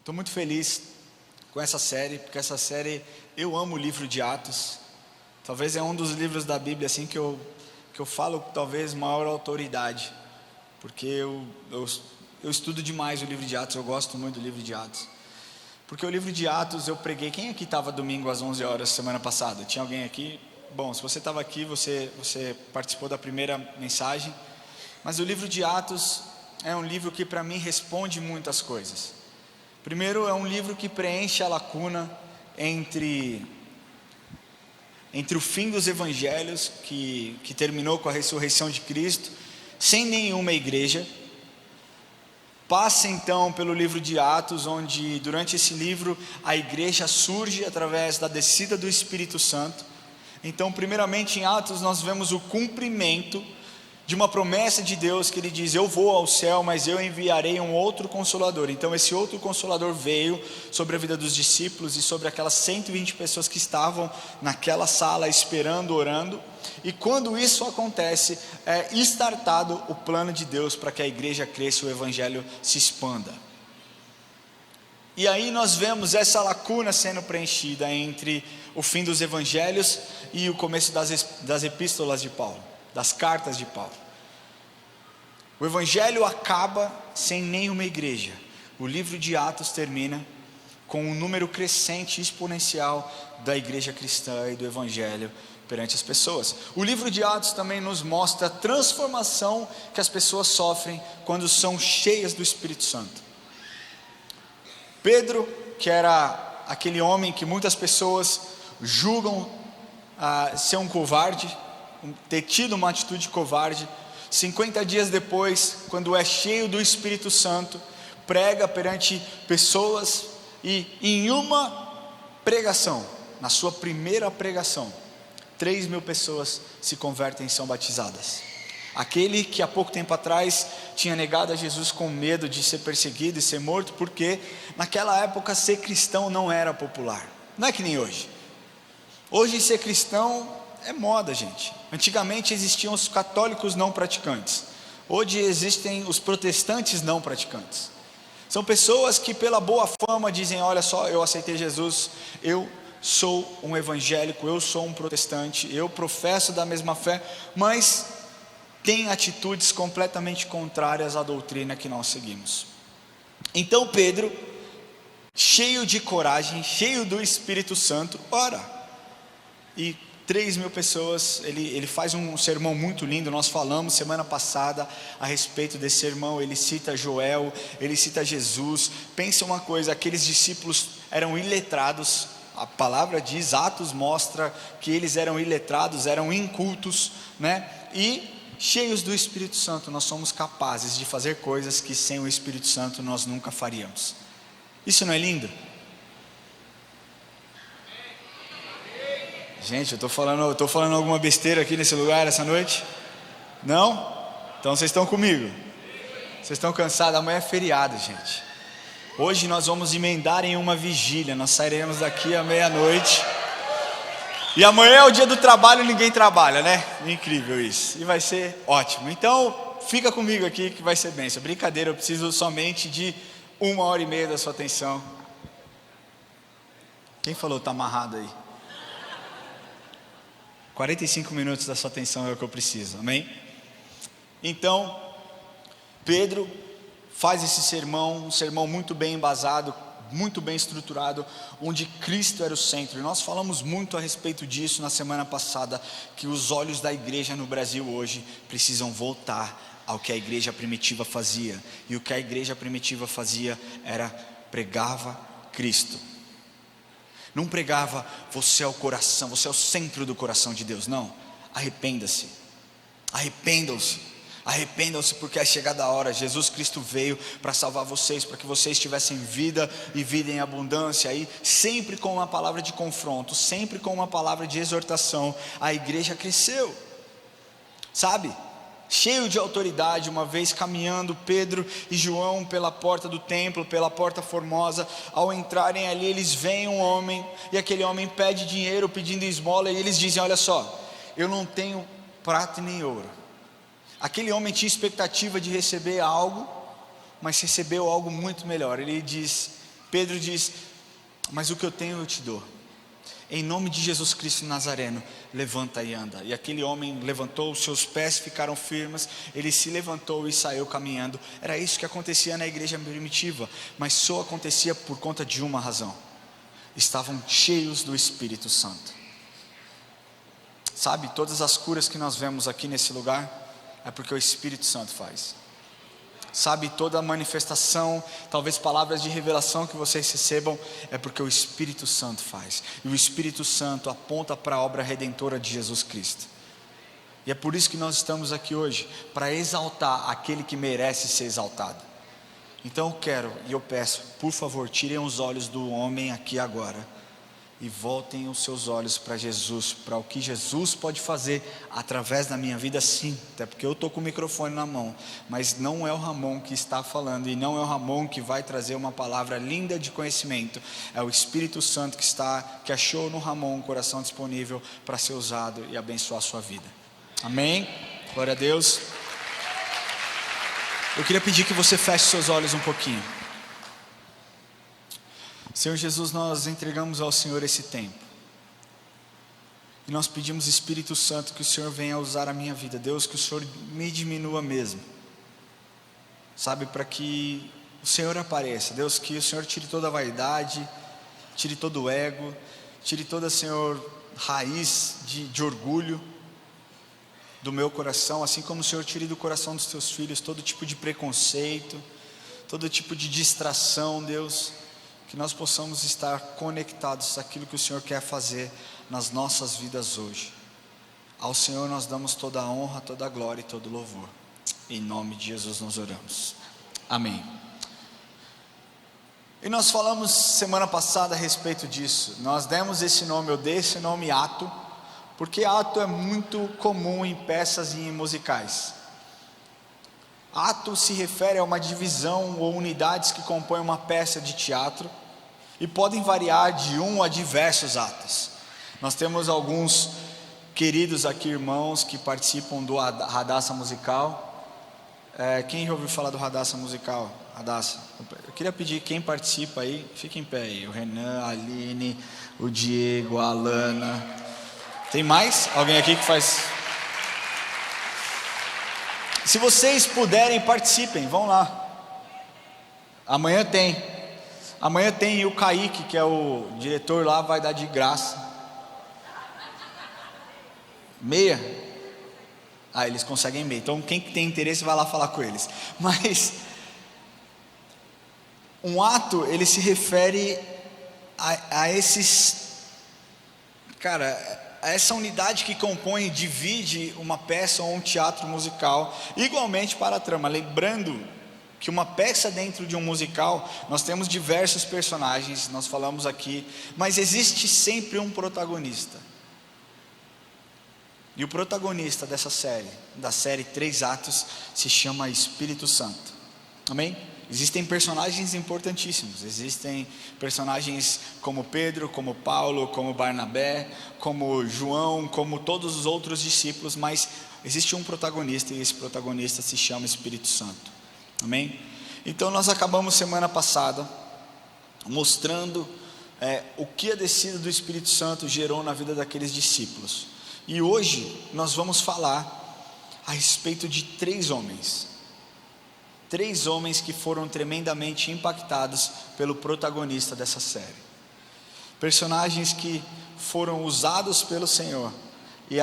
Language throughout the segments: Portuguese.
Estou muito feliz com essa série, porque essa série, eu amo o livro de Atos. Talvez é um dos livros da Bíblia assim que eu falo talvez maior autoridade, porque eu estudo demais o livro de Atos, eu gosto muito do livro de Atos. Porque o livro de Atos eu preguei. Quem aqui estava domingo às 11 horas semana passada? Tinha alguém aqui? Bom, se você estava aqui, você participou da primeira mensagem. Mas o livro de Atos é um livro que para mim responde muitas coisas. Primeiro, é um livro que preenche a lacuna entre o fim dos evangelhos, que terminou com a ressurreição de Cristo, sem nenhuma igreja. Passa então pelo livro de Atos, onde durante esse livro a igreja surge através da descida do Espírito Santo. Então, primeiramente em Atos nós vemos o cumprimento de uma promessa de Deus, que ele diz: eu vou ao céu, mas eu enviarei um outro Consolador. Então esse outro Consolador veio sobre a vida dos discípulos e sobre aquelas 120 pessoas que estavam naquela sala esperando, orando. E quando isso acontece, é startado o plano de Deus para que a igreja cresça e o evangelho se expanda. E aí nós vemos essa lacuna sendo preenchida entre o fim dos evangelhos e o começo das epístolas de Paulo, das cartas de Paulo. O evangelho acaba sem nenhuma igreja. O livro de Atos termina com um número crescente, exponencial da igreja cristã e do evangelho perante as pessoas. O livro de Atos também nos mostra a transformação que as pessoas sofrem quando são cheias do Espírito Santo. Pedro, que era aquele homem que muitas pessoas julgam ser um covarde, ter tido uma atitude covarde, 50 dias depois, quando é cheio do Espírito Santo, prega perante pessoas, e em uma pregação, na sua primeira pregação, 3.000 pessoas se convertem e são batizadas. Aquele que há pouco tempo atrás tinha negado a Jesus com medo de ser perseguido e ser morto, porque naquela época ser cristão não era popular. Não é que nem hoje. Hoje ser cristão é moda, gente. Antigamente existiam os católicos não praticantes. Hoje existem os protestantes não praticantes. São pessoas que pela boa fama dizem: olha só, eu aceitei Jesus, eu sou um evangélico, eu sou um protestante, eu professo da mesma fé, mas tem atitudes completamente contrárias à doutrina que nós seguimos. Então Pedro, cheio de coragem, cheio do Espírito Santo, ora, e 3.000 pessoas, ele faz um sermão muito lindo. Nós falamos semana passada a respeito desse sermão. Ele cita Joel, ele cita Jesus. Pensa uma coisa, aqueles discípulos eram iletrados. A palavra diz, Atos mostra que eles eram iletrados, eram incultos, né? E cheios do Espírito Santo, nós somos capazes de fazer coisas que sem o Espírito Santo nós nunca faríamos. Isso não é lindo? Gente, eu estou falando alguma besteira aqui nesse lugar essa noite? Não? Então vocês estão comigo? Vocês estão cansados? Amanhã é feriado, gente. Hoje nós vamos emendar em uma vigília. Nós sairemos daqui à meia-noite. E amanhã é o dia do trabalho e ninguém trabalha, né? Incrível isso. E vai ser ótimo. Então, fica comigo aqui que vai ser bênção. Brincadeira, eu preciso somente de 1h30 da sua atenção. Quem falou está amarrado aí? 45 minutos da sua atenção é o que eu preciso, amém? Então, Pedro faz esse sermão, um sermão muito bem embasado, muito bem estruturado, onde Cristo era o centro. E nós falamos muito a respeito disso na semana passada, que os olhos da igreja no Brasil hoje precisam voltar ao que a igreja primitiva fazia. E o que a igreja primitiva fazia era pregava Cristo. Não pregava, você é o coração, você é o centro do coração de Deus. Não, arrependa-se, arrependam-se, porque é chegada a hora. Jesus Cristo veio para salvar vocês, para que vocês tivessem vida e vida em abundância. Aí, sempre com uma palavra de confronto, sempre com uma palavra de exortação, a igreja cresceu, sabe? Cheio de autoridade. Uma vez caminhando Pedro e João pela porta do templo, pela porta formosa, ao entrarem ali eles veem um homem, e aquele homem pede dinheiro, pedindo esmola, e eles dizem: olha só, eu não tenho prata nem ouro. Aquele homem tinha expectativa de receber algo, mas recebeu algo muito melhor. Ele diz: Pedro diz: mas o que eu tenho eu te dou. Em nome de Jesus Cristo Nazareno, levanta e anda. E aquele homem levantou, os seus pés ficaram firmes, ele se levantou e saiu caminhando. Era isso que acontecia na igreja primitiva, mas só acontecia por conta de uma razão: estavam cheios do Espírito Santo. Sabe, todas as curas que nós vemos aqui nesse lugar, é porque o Espírito Santo faz. Sabe, toda a manifestação, talvez palavras de revelação que vocês recebam, é porque o Espírito Santo faz. E o Espírito Santo aponta para a obra redentora de Jesus Cristo. E é por isso que nós estamos aqui hoje, para exaltar aquele que merece ser exaltado. Então eu quero e eu peço, por favor, tirem os olhos do homem aqui agora e voltem os seus olhos para Jesus, para o que Jesus pode fazer através da minha vida, sim, até porque eu estou com o microfone na mão, mas não é o Ramon que está falando, e não é o Ramon que vai trazer uma palavra linda de conhecimento, é o Espírito Santo que achou no Ramon um coração disponível para ser usado e abençoar a sua vida. Amém? Glória a Deus. Eu queria pedir que você feche seus olhos um pouquinho. Senhor Jesus, nós entregamos ao Senhor esse tempo, e nós pedimos, Espírito Santo, que o Senhor venha usar a minha vida. Deus, que o Senhor me diminua mesmo, sabe, para que o Senhor apareça. Deus, que o Senhor tire toda a vaidade, tire todo o ego, tire toda, Senhor, raiz de orgulho do meu coração, assim como o Senhor tire do coração dos teus filhos todo tipo de preconceito, todo tipo de distração, Deus. Que nós possamos estar conectados àquilo que o Senhor quer fazer nas nossas vidas hoje. Ao Senhor nós damos toda a honra, toda a glória e todo o louvor. Em nome de Jesus nós oramos. Amém. E nós falamos semana passada a respeito disso. Nós demos esse nome, eu dei esse nome ato, porque ato é muito comum em peças e em musicais. Ato se refere a uma divisão ou unidades que compõem uma peça de teatro e podem variar de um a diversos atos. Nós temos alguns queridos aqui, irmãos, que participam do Radassa Musical. Quem já ouviu falar do Radassa Musical? Radassa. Eu queria pedir, quem participa aí, fique em pé aí. O Renan, a Aline, o Diego, a Alana. Tem mais? Alguém aqui que faz... Se vocês puderem, participem, vão lá. Amanhã tem, e o Kaique, que é o diretor lá, vai dar de graça. Meia? Eles conseguem meia, então quem tem interesse vai lá falar com eles. Mas, um ato, ele se refere a esses, a essa unidade que compõe, divide uma peça ou um teatro musical, igualmente para a trama. Lembrando que uma peça dentro de um musical, nós temos diversos personagens, nós falamos aqui, mas existe sempre um protagonista. E o protagonista dessa série, da série 3 atos, se chama Espírito Santo. Amém? Existem personagens importantíssimos, existem personagens como Pedro, como Paulo, como Barnabé, como João, como todos os outros discípulos, mas existe um protagonista e esse protagonista se chama Espírito Santo. Amém? Então nós acabamos semana passada mostrando o que a descida do Espírito Santo gerou na vida daqueles discípulos. E hoje nós vamos falar a respeito de 3 homens. 3 homens que foram tremendamente impactados pelo protagonista dessa série. Personagens que foram usados pelo Senhor. E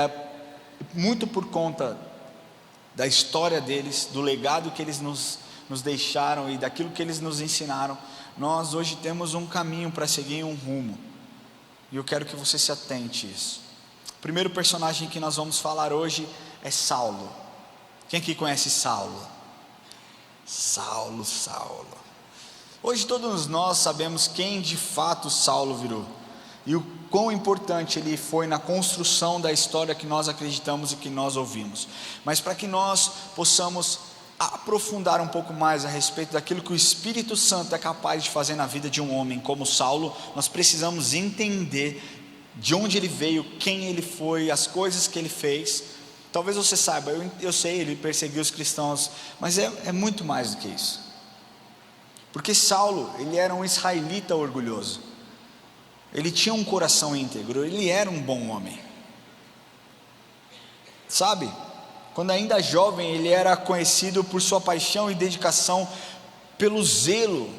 muito por conta da história deles, do legado que eles nos deixaram e daquilo que eles nos ensinaram, nós hoje temos um caminho para seguir, um rumo. E eu quero que você se atente a isso. O primeiro personagem que nós vamos falar hoje é Saulo. Quem aqui conhece Saulo? Saulo. Hoje todos nós sabemos quem de fato Saulo virou e o quão importante ele foi na construção da história que nós acreditamos e que nós ouvimos. Mas para que nós possamos aprofundar um pouco mais a respeito daquilo que o Espírito Santo é capaz de fazer na vida de um homem como Saulo, nós precisamos entender de onde ele veio, quem ele foi, as coisas que ele fez. Talvez você saiba, eu sei, ele perseguiu os cristãos, mas é muito mais do que isso. Porque Saulo, ele era um israelita orgulhoso, ele tinha um coração íntegro, ele era um bom homem. Sabe, quando ainda jovem, ele era conhecido por sua paixão e dedicação pelo zelo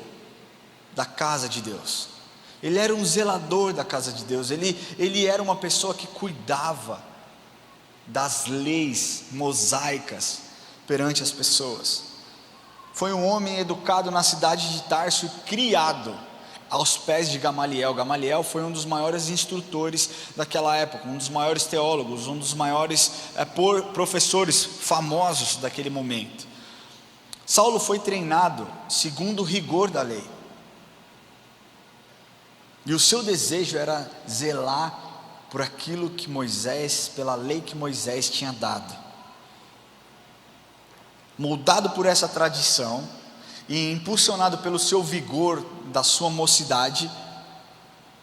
da casa de Deus. Ele era um zelador da casa de Deus, ele era uma pessoa que cuidava das leis mosaicas perante as pessoas. Foi um homem educado na cidade de Tarso e criado aos pés de Gamaliel. Gamaliel foi um dos maiores instrutores daquela época, um dos maiores teólogos, um dos maiores professores famosos daquele momento. Saulo foi treinado segundo o rigor da lei, e o seu desejo era zelar por aquilo que Moisés, pela lei que Moisés tinha dado. Moldado por essa tradição e impulsionado pelo seu vigor da sua mocidade,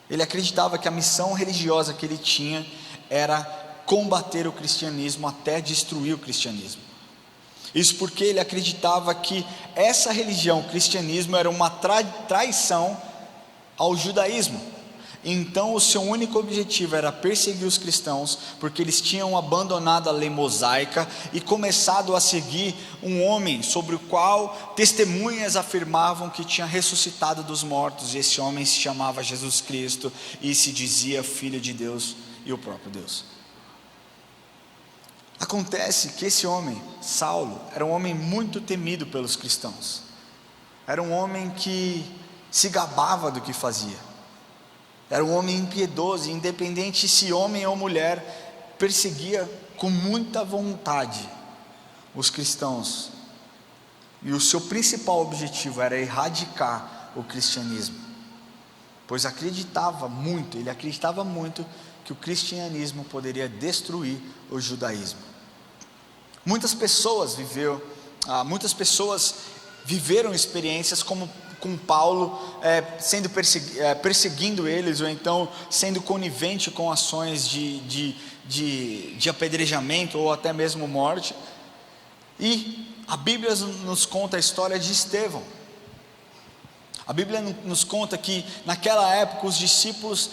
ele acreditava que a missão religiosa que ele tinha era combater o cristianismo até destruir o cristianismo. Isso porque ele acreditava que essa religião, o cristianismo, era uma traição ao judaísmo. Então o seu único objetivo era perseguir os cristãos, porque eles tinham abandonado a lei mosaica e começado a seguir um homem sobre o qual testemunhas afirmavam que tinha ressuscitado dos mortos, e esse homem se chamava Jesus Cristo e se dizia Filho de Deus e o próprio Deus. Acontece que esse homem, Saulo, era um homem muito temido pelos cristãos, era um homem que se gabava do que fazia, era um homem impiedoso, independente se homem ou mulher, perseguia com muita vontade os cristãos, e o seu principal objetivo era erradicar o cristianismo, pois ele acreditava muito que o cristianismo poderia destruir o judaísmo. Muitas pessoas viveram experiências como com Paulo, perseguindo eles, ou então sendo conivente com ações de apedrejamento, ou até mesmo morte. E a Bíblia nos conta a história de Estevão. A Bíblia nos conta que naquela época os discípulos,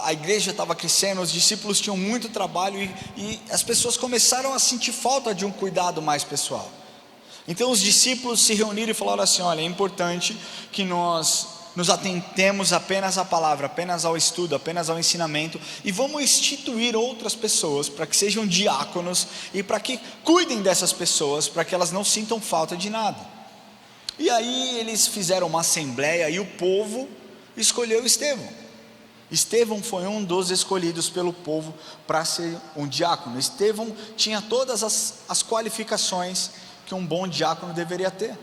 a igreja estava crescendo, os discípulos tinham muito trabalho, e as pessoas começaram a sentir falta de um cuidado mais pessoal. Então os discípulos se reuniram e falaram assim: olha, é importante que nós nos atentemos apenas à palavra, apenas ao estudo, apenas ao ensinamento, e vamos instituir outras pessoas para que sejam diáconos e para que cuidem dessas pessoas, para que elas não sintam falta de nada. E aí eles fizeram uma assembleia e o povo escolheu Estevão. Estevão foi um dos escolhidos pelo povo para ser um diácono. Estevão tinha todas as qualificações que um bom diácono deveria ter.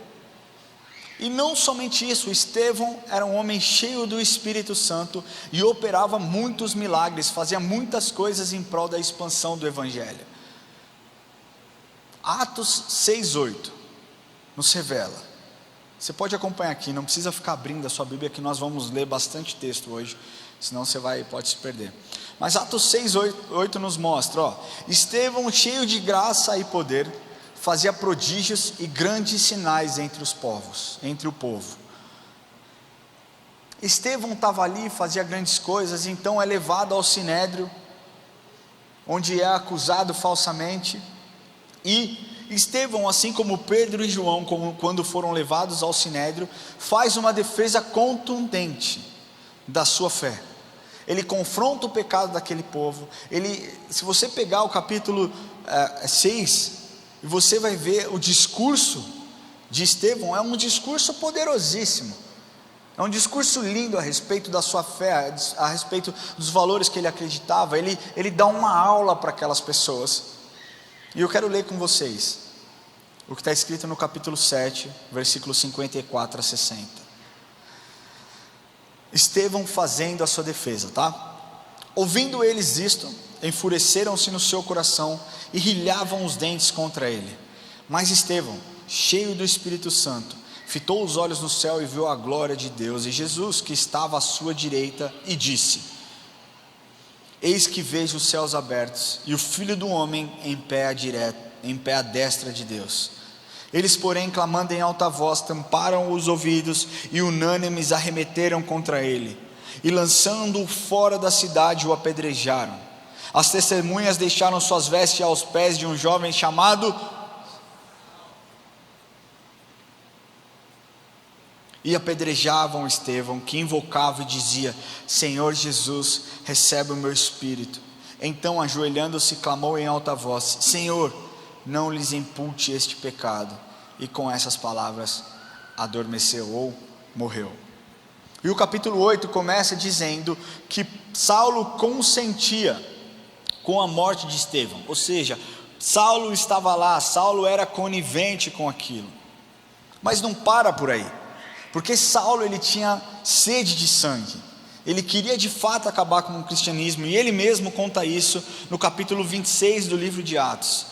E não somente isso, Estevão era um homem cheio do Espírito Santo e operava muitos milagres, fazia muitas coisas em prol da expansão do Evangelho. Atos 6:8 nos revela. Você pode acompanhar aqui, não precisa ficar abrindo a sua Bíblia, que nós vamos ler bastante texto hoje, senão você pode se perder. Mas Atos 6:8 nos mostra, Estevão, cheio de graça e poder, fazia prodígios e grandes sinais entre o povo. Estevão estava ali, fazia grandes coisas, então é levado ao sinédrio, onde é acusado falsamente, e Estevão, assim como Pedro e João, quando foram levados ao sinédrio, faz uma defesa contundente da sua fé. Ele confronta o pecado daquele povo. Se você pegar o capítulo 6, e você vai ver o discurso de Estevão, é um discurso poderosíssimo, é um discurso lindo a respeito da sua fé, a respeito dos valores que ele acreditava. Ele dá uma aula para aquelas pessoas, e eu quero ler com vocês o que está escrito no capítulo 7, versículos 54 a 60. Estevão fazendo a sua defesa, tá? Ouvindo eles isto, enfureceram-se no seu coração e rilhavam os dentes contra ele. Mas Estevão, cheio do Espírito Santo, fitou os olhos no céu e viu a glória de Deus e Jesus que estava à sua direita, e disse: eis que vejo os céus abertos e o Filho do homem em pé à destra de Deus. Eles, porém, clamando em alta voz, tamparam os ouvidos e unânimes arremeteram contra ele, e lançando-o fora da cidade, o apedrejaram. As testemunhas deixaram suas vestes aos pés de um jovem chamado, e apedrejavam Estevão, que invocava e dizia: Senhor Jesus, recebe o meu espírito. Então, ajoelhando-se, clamou em alta voz: Senhor, não lhes impute este pecado. E com essas palavras adormeceu ou morreu. E o capítulo 8 começa dizendo que Saulo consentia com a morte de Estevão, ou seja, Saulo estava lá, Saulo era conivente com aquilo. Mas não para por aí, porque Saulo, ele tinha sede de sangue, ele queria de fato acabar com o cristianismo, e ele mesmo conta isso no capítulo 26 do livro de Atos.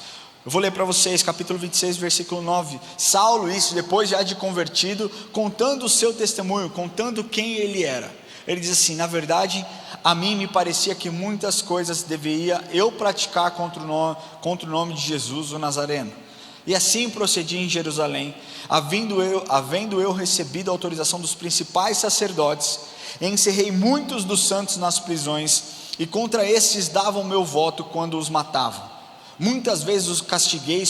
Eu vou ler para vocês, capítulo 26, versículo 9. Saulo, isso depois já de convertido, contando o seu testemunho, contando quem ele era. Ele diz assim: na verdade, a mim me parecia que muitas coisas deveria eu praticar contra o nome de Jesus, o Nazareno. E assim procedi em Jerusalém, havendo eu recebido a autorização dos principais sacerdotes, encerrei muitos dos santos nas prisões, e contra estes dava o meu voto quando os matavam. Muitas vezes os castiguei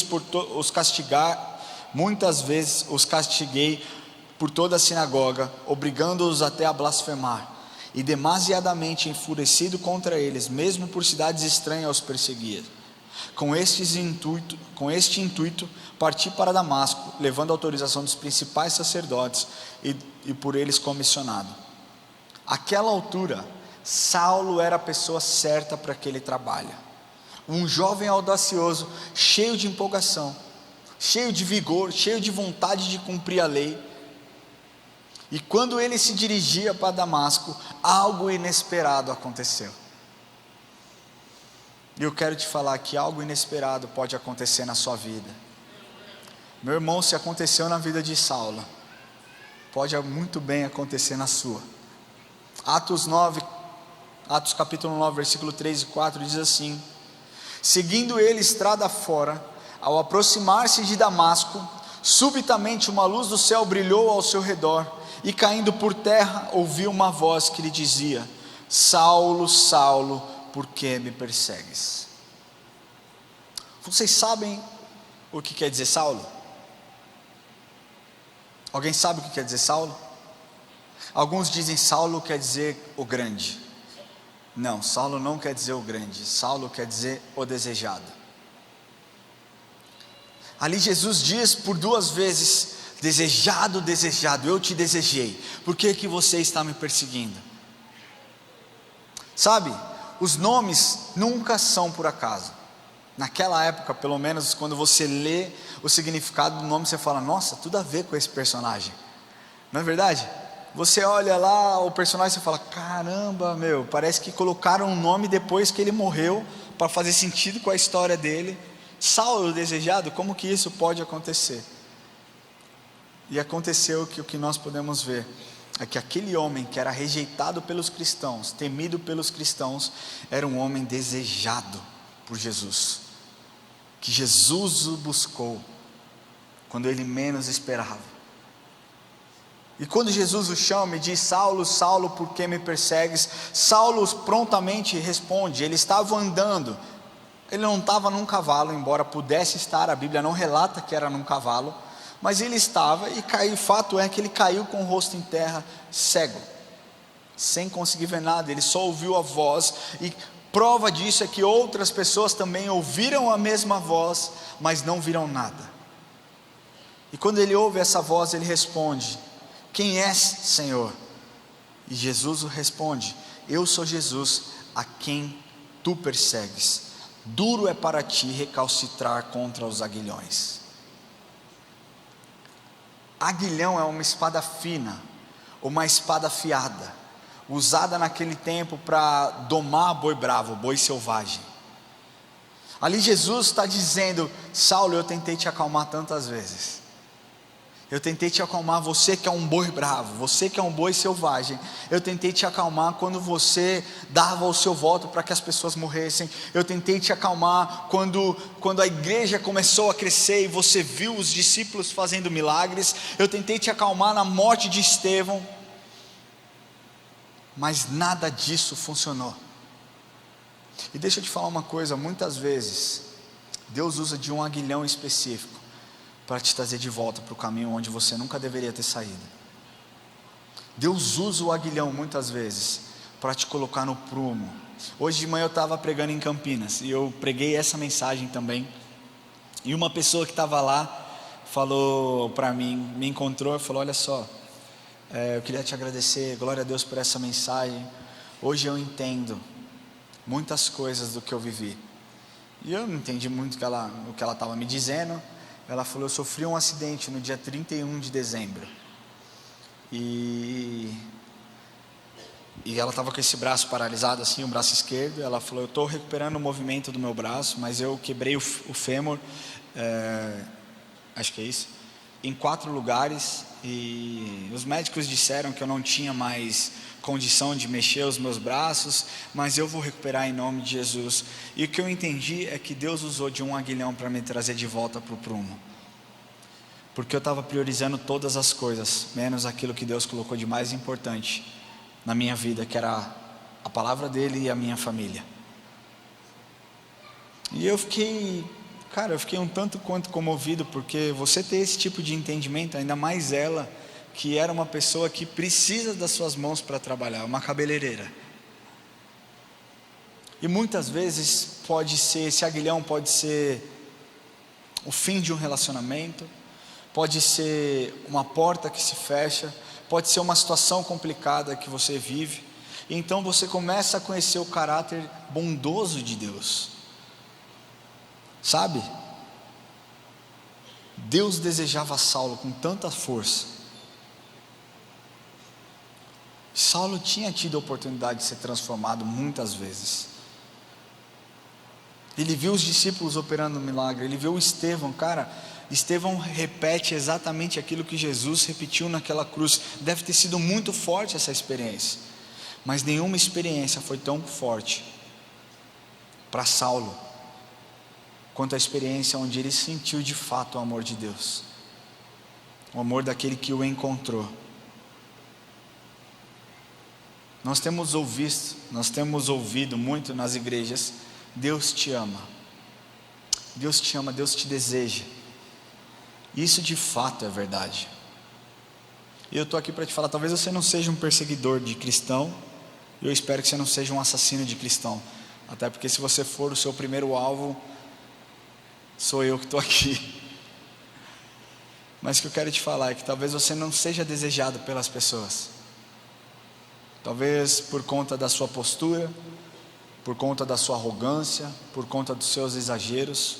por toda a sinagoga, obrigando-os até a blasfemar, e demasiadamente enfurecido contra eles, mesmo por cidades estranhas os perseguia. Com este intuito, parti para Damasco, levando a autorização dos principais sacerdotes e por eles comissionado. Àquela altura, Saulo era a pessoa certa para aquele trabalho. Um jovem audacioso, cheio de empolgação, cheio de vigor, cheio de vontade de cumprir a lei. E quando ele se dirigia para Damasco, algo inesperado aconteceu. E eu quero te falar que algo inesperado pode acontecer na sua vida. Meu irmão, se aconteceu na vida de Saulo, pode muito bem acontecer na sua. Atos capítulo 9, versículo 3 e 4 diz assim: seguindo ele estrada fora, ao aproximar-se de Damasco, subitamente uma luz do céu brilhou ao seu redor, e caindo por terra, ouviu uma voz que lhe dizia: Saulo, Saulo, por que me persegues? Vocês sabem o que quer dizer Saulo? Alguém sabe o que quer dizer Saulo? Alguns dizem Saulo quer dizer o grande. Não, Saulo não quer dizer o grande, Saulo quer dizer o desejado. Ali Jesus diz por 2 vezes: desejado, desejado, eu te desejei, por que você está me perseguindo? Sabe, os nomes nunca são por acaso. Naquela época, pelo menos, quando você lê o significado do nome, você fala: nossa, tudo a ver com esse personagem, não é verdade? Você olha lá o personagem e você fala: caramba, parece que colocaram um nome depois que ele morreu, para fazer sentido com a história dele. Saulo desejado, como que isso pode acontecer? E aconteceu que o que nós podemos ver é que aquele homem que era rejeitado pelos cristãos, temido pelos cristãos, era um homem desejado por Jesus, que Jesus o buscou quando ele menos esperava. E quando Jesus o chama e diz: Saulo, Saulo, por que me persegues? Saulo prontamente responde. Ele estava andando, ele não estava num cavalo, embora pudesse estar, a Bíblia não relata que era num cavalo, mas ele estava e caiu. Fato é que ele caiu com o rosto em terra, cego, sem conseguir ver nada. Ele só ouviu a voz, e prova disso é que outras pessoas também ouviram a mesma voz, mas não viram nada. E quando ele ouve essa voz, ele responde: quem és, Senhor? E Jesus responde: eu sou Jesus, a quem tu persegues. Duro é para ti recalcitrar contra os aguilhões. Aguilhão é uma espada fina, uma espada afiada, usada naquele tempo para domar boi bravo, boi selvagem. Ali Jesus está dizendo: Saulo, eu tentei te acalmar tantas vezes, Eu tentei te acalmar, você que é um boi bravo, você que é um boi selvagem. Eu tentei te acalmar quando você dava o seu voto para que as pessoas morressem. Eu tentei te acalmar quando a igreja começou a crescer e você viu os discípulos fazendo milagres. Eu tentei te acalmar na morte de Estevão, mas nada disso funcionou. E deixa eu te falar uma coisa, muitas vezes Deus usa de um aguilhão específico para te trazer de volta para o caminho onde você nunca deveria ter saído. Deus usa o aguilhão muitas vezes para te colocar no prumo. Hoje de manhã eu estava pregando em Campinas e eu preguei essa mensagem também. E uma pessoa que estava lá falou para mim, me encontrou e falou: olha só, eu queria te agradecer, glória a Deus por essa mensagem. Hoje eu entendo muitas coisas do que eu vivi. E eu não entendi muito o que ela estava me dizendo. Ela falou: eu sofri um acidente no dia 31 de dezembro. E ela estava com esse braço paralisado assim, o braço esquerdo. Ela falou: eu estou recuperando o movimento do meu braço, mas eu quebrei o fêmur, acho que é isso, em 4 lugares. E os médicos disseram que eu não tinha mais condição de mexer os meus braços, mas eu vou recuperar em nome de Jesus. E o que eu entendi é que Deus usou de um aguilhão para me trazer de volta para o prumo, porque eu estava priorizando todas as coisas, menos aquilo que Deus colocou de mais importante na minha vida, que era a palavra dele e a minha família. E eu fiquei um tanto quanto comovido, porque você ter esse tipo de entendimento, ainda mais ela, que era uma pessoa que precisa das suas mãos para trabalhar, uma cabeleireira. E muitas vezes esse aguilhão pode ser o fim de um relacionamento, pode ser uma porta que se fecha, pode ser uma situação complicada que você vive. E então você começa a conhecer o caráter bondoso de Deus. Sabe? Deus desejava Saulo com tanta força. Saulo tinha tido a oportunidade de ser transformado muitas vezes. Ele viu os discípulos operando um milagre, ele viu Estevão. Estevão repete exatamente aquilo que Jesus repetiu naquela cruz. Deve ter sido muito forte essa experiência, mas nenhuma experiência foi tão forte para Saulo quanto a experiência onde ele sentiu de fato o amor de Deus, o amor daquele que o encontrou. Nós temos ouvido muito nas igrejas: Deus te ama, Deus te ama, Deus te deseja. Isso de fato é verdade. E eu estou aqui para te falar, talvez você não seja um perseguidor de cristão, e eu espero que você não seja um assassino de cristão, até porque se você for, o seu primeiro alvo sou eu que estou aqui. Mas o que eu quero te falar é que talvez você não seja desejado pelas pessoas, talvez por conta da sua postura, por conta da sua arrogância, por conta dos seus exageros,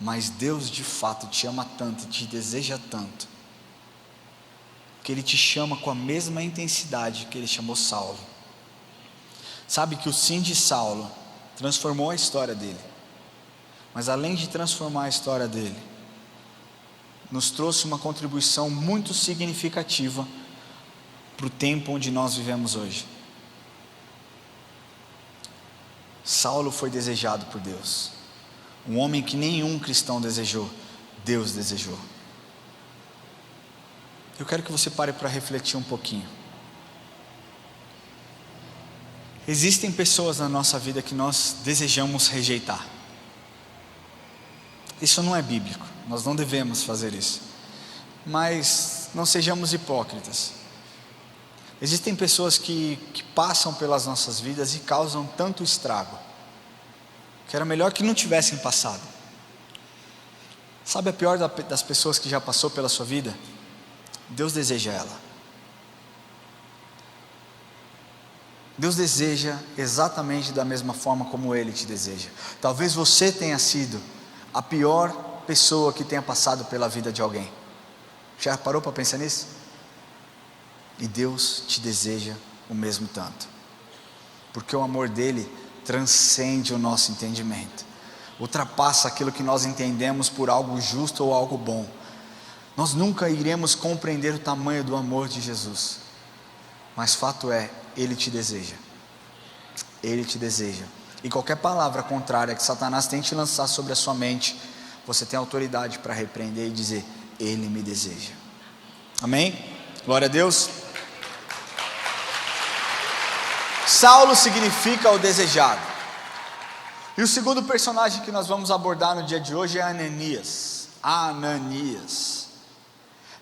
mas Deus de fato te ama tanto, te deseja tanto, que Ele te chama com a mesma intensidade que Ele chamou Saulo. Sabe que o sim de Saulo transformou a história dele, mas além de transformar a história dele, nos trouxe uma contribuição muito significativa para o tempo onde nós vivemos hoje. Saulo foi desejado por Deus, um homem que nenhum cristão desejou, Deus desejou. Eu quero que você pare para refletir um pouquinho. Existem pessoas na nossa vida que nós desejamos rejeitar. Isso não é bíblico, nós não devemos fazer isso, mas não sejamos hipócritas. Existem pessoas que passam pelas nossas vidas e causam tanto estrago, que era melhor que não tivessem passado. Sabe a pior das pessoas que já passou pela sua vida? Deus deseja ela. Deus deseja exatamente da mesma forma como Ele te deseja. Talvez você tenha sido a pior pessoa que tenha passado pela vida de alguém. Já parou para pensar nisso? E Deus te deseja o mesmo tanto, porque o amor dele transcende o nosso entendimento, ultrapassa aquilo que nós entendemos por algo justo ou algo bom. Nós nunca iremos compreender o tamanho do amor de Jesus, mas fato é, Ele te deseja. Ele te deseja. E qualquer palavra contrária que Satanás tente lançar sobre a sua mente, você tem autoridade para repreender e dizer: Ele me deseja. Amém? Glória a Deus. Saulo significa o desejado. E o segundo personagem que nós vamos abordar no dia de hoje é Ananias. Ananias.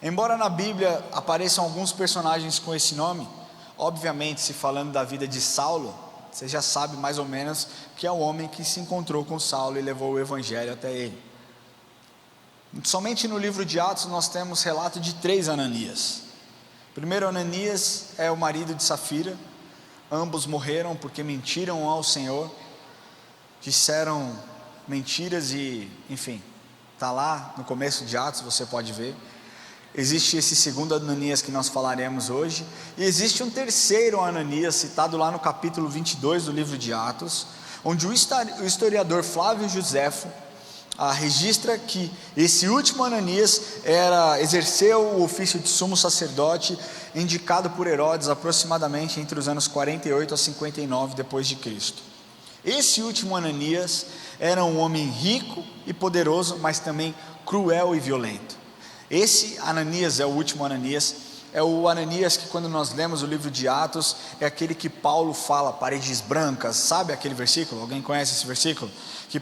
Embora na Bíblia apareçam alguns personagens com esse nome, obviamente, se falando da vida de Saulo, você já sabe mais ou menos que é o homem que se encontrou com Saulo e levou o evangelho até ele. Somente no livro de Atos nós temos relato de 3 Ananias. Primeiro, Ananias é o marido de Safira. Ambos morreram porque mentiram ao Senhor, disseram mentiras e, enfim, está lá no começo de Atos, você pode ver. Existe esse segundo Ananias que nós falaremos hoje, e existe um terceiro Ananias, citado lá no capítulo 22 do livro de Atos, onde o historiador Flávio Joséfo registra que esse último Ananias exerceu o ofício de sumo sacerdote, indicado por Herodes aproximadamente entre os anos 48 a 59 depois de Cristo. Esse último Ananias era um homem rico e poderoso, mas também cruel e violento. Esse Ananias é o último Ananias, é o Ananias que, quando nós lemos o livro de Atos, é aquele que Paulo fala, paredes brancas, sabe aquele versículo? Alguém conhece esse versículo? Que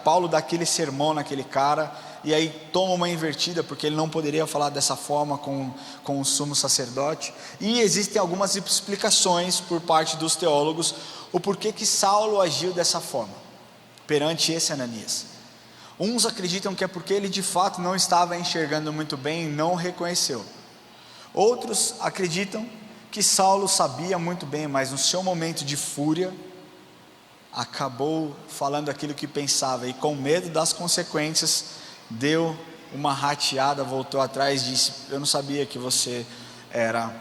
Paulo dá aquele sermão naquele cara, e aí toma uma invertida, porque ele não poderia falar dessa forma com o sumo sacerdote, e existem algumas explicações por parte dos teólogos, o porquê que Saulo agiu dessa forma, perante esse Ananias. Uns acreditam que é porque ele de fato não estava enxergando muito bem e não reconheceu. Outros acreditam que Saulo sabia muito bem, mas no seu momento de fúria, acabou falando aquilo que pensava, e com medo das consequências, deu uma rateada, voltou atrás e disse: eu não sabia que você era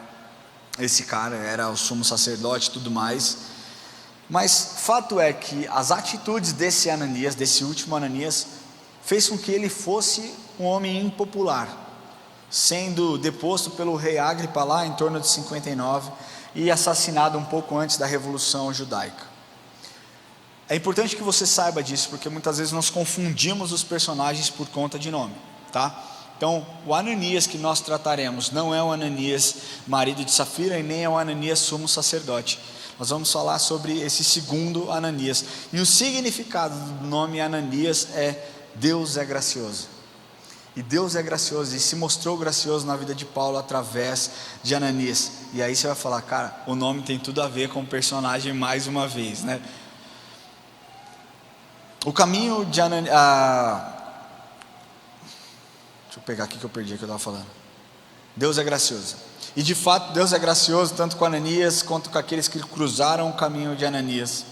esse cara, era o sumo sacerdote e tudo mais. Mas fato é que as atitudes desse Ananias, desse último Ananias, fez com que ele fosse um homem impopular, sendo deposto pelo rei Agripa lá em torno de 59 e assassinado um pouco antes da Revolução Judaica. É importante que você saiba disso, porque muitas vezes nós confundimos os personagens por conta de nome, tá? Então, o Ananias que nós trataremos não é o Ananias marido de Safira e nem é o Ananias sumo sacerdote. Nós vamos falar sobre esse segundo Ananias, e o significado do nome Ananias é: Deus é gracioso. E Deus é gracioso, e se mostrou gracioso na vida de Paulo através de Ananias. E aí você vai falar: cara, o nome tem tudo a ver com o personagem mais uma vez, né? O caminho de Ananias, deixa eu pegar aqui que eu perdi o que eu estava falando. Deus é gracioso. E de fato Deus é gracioso tanto com Ananias quanto com aqueles que cruzaram o caminho de Ananias.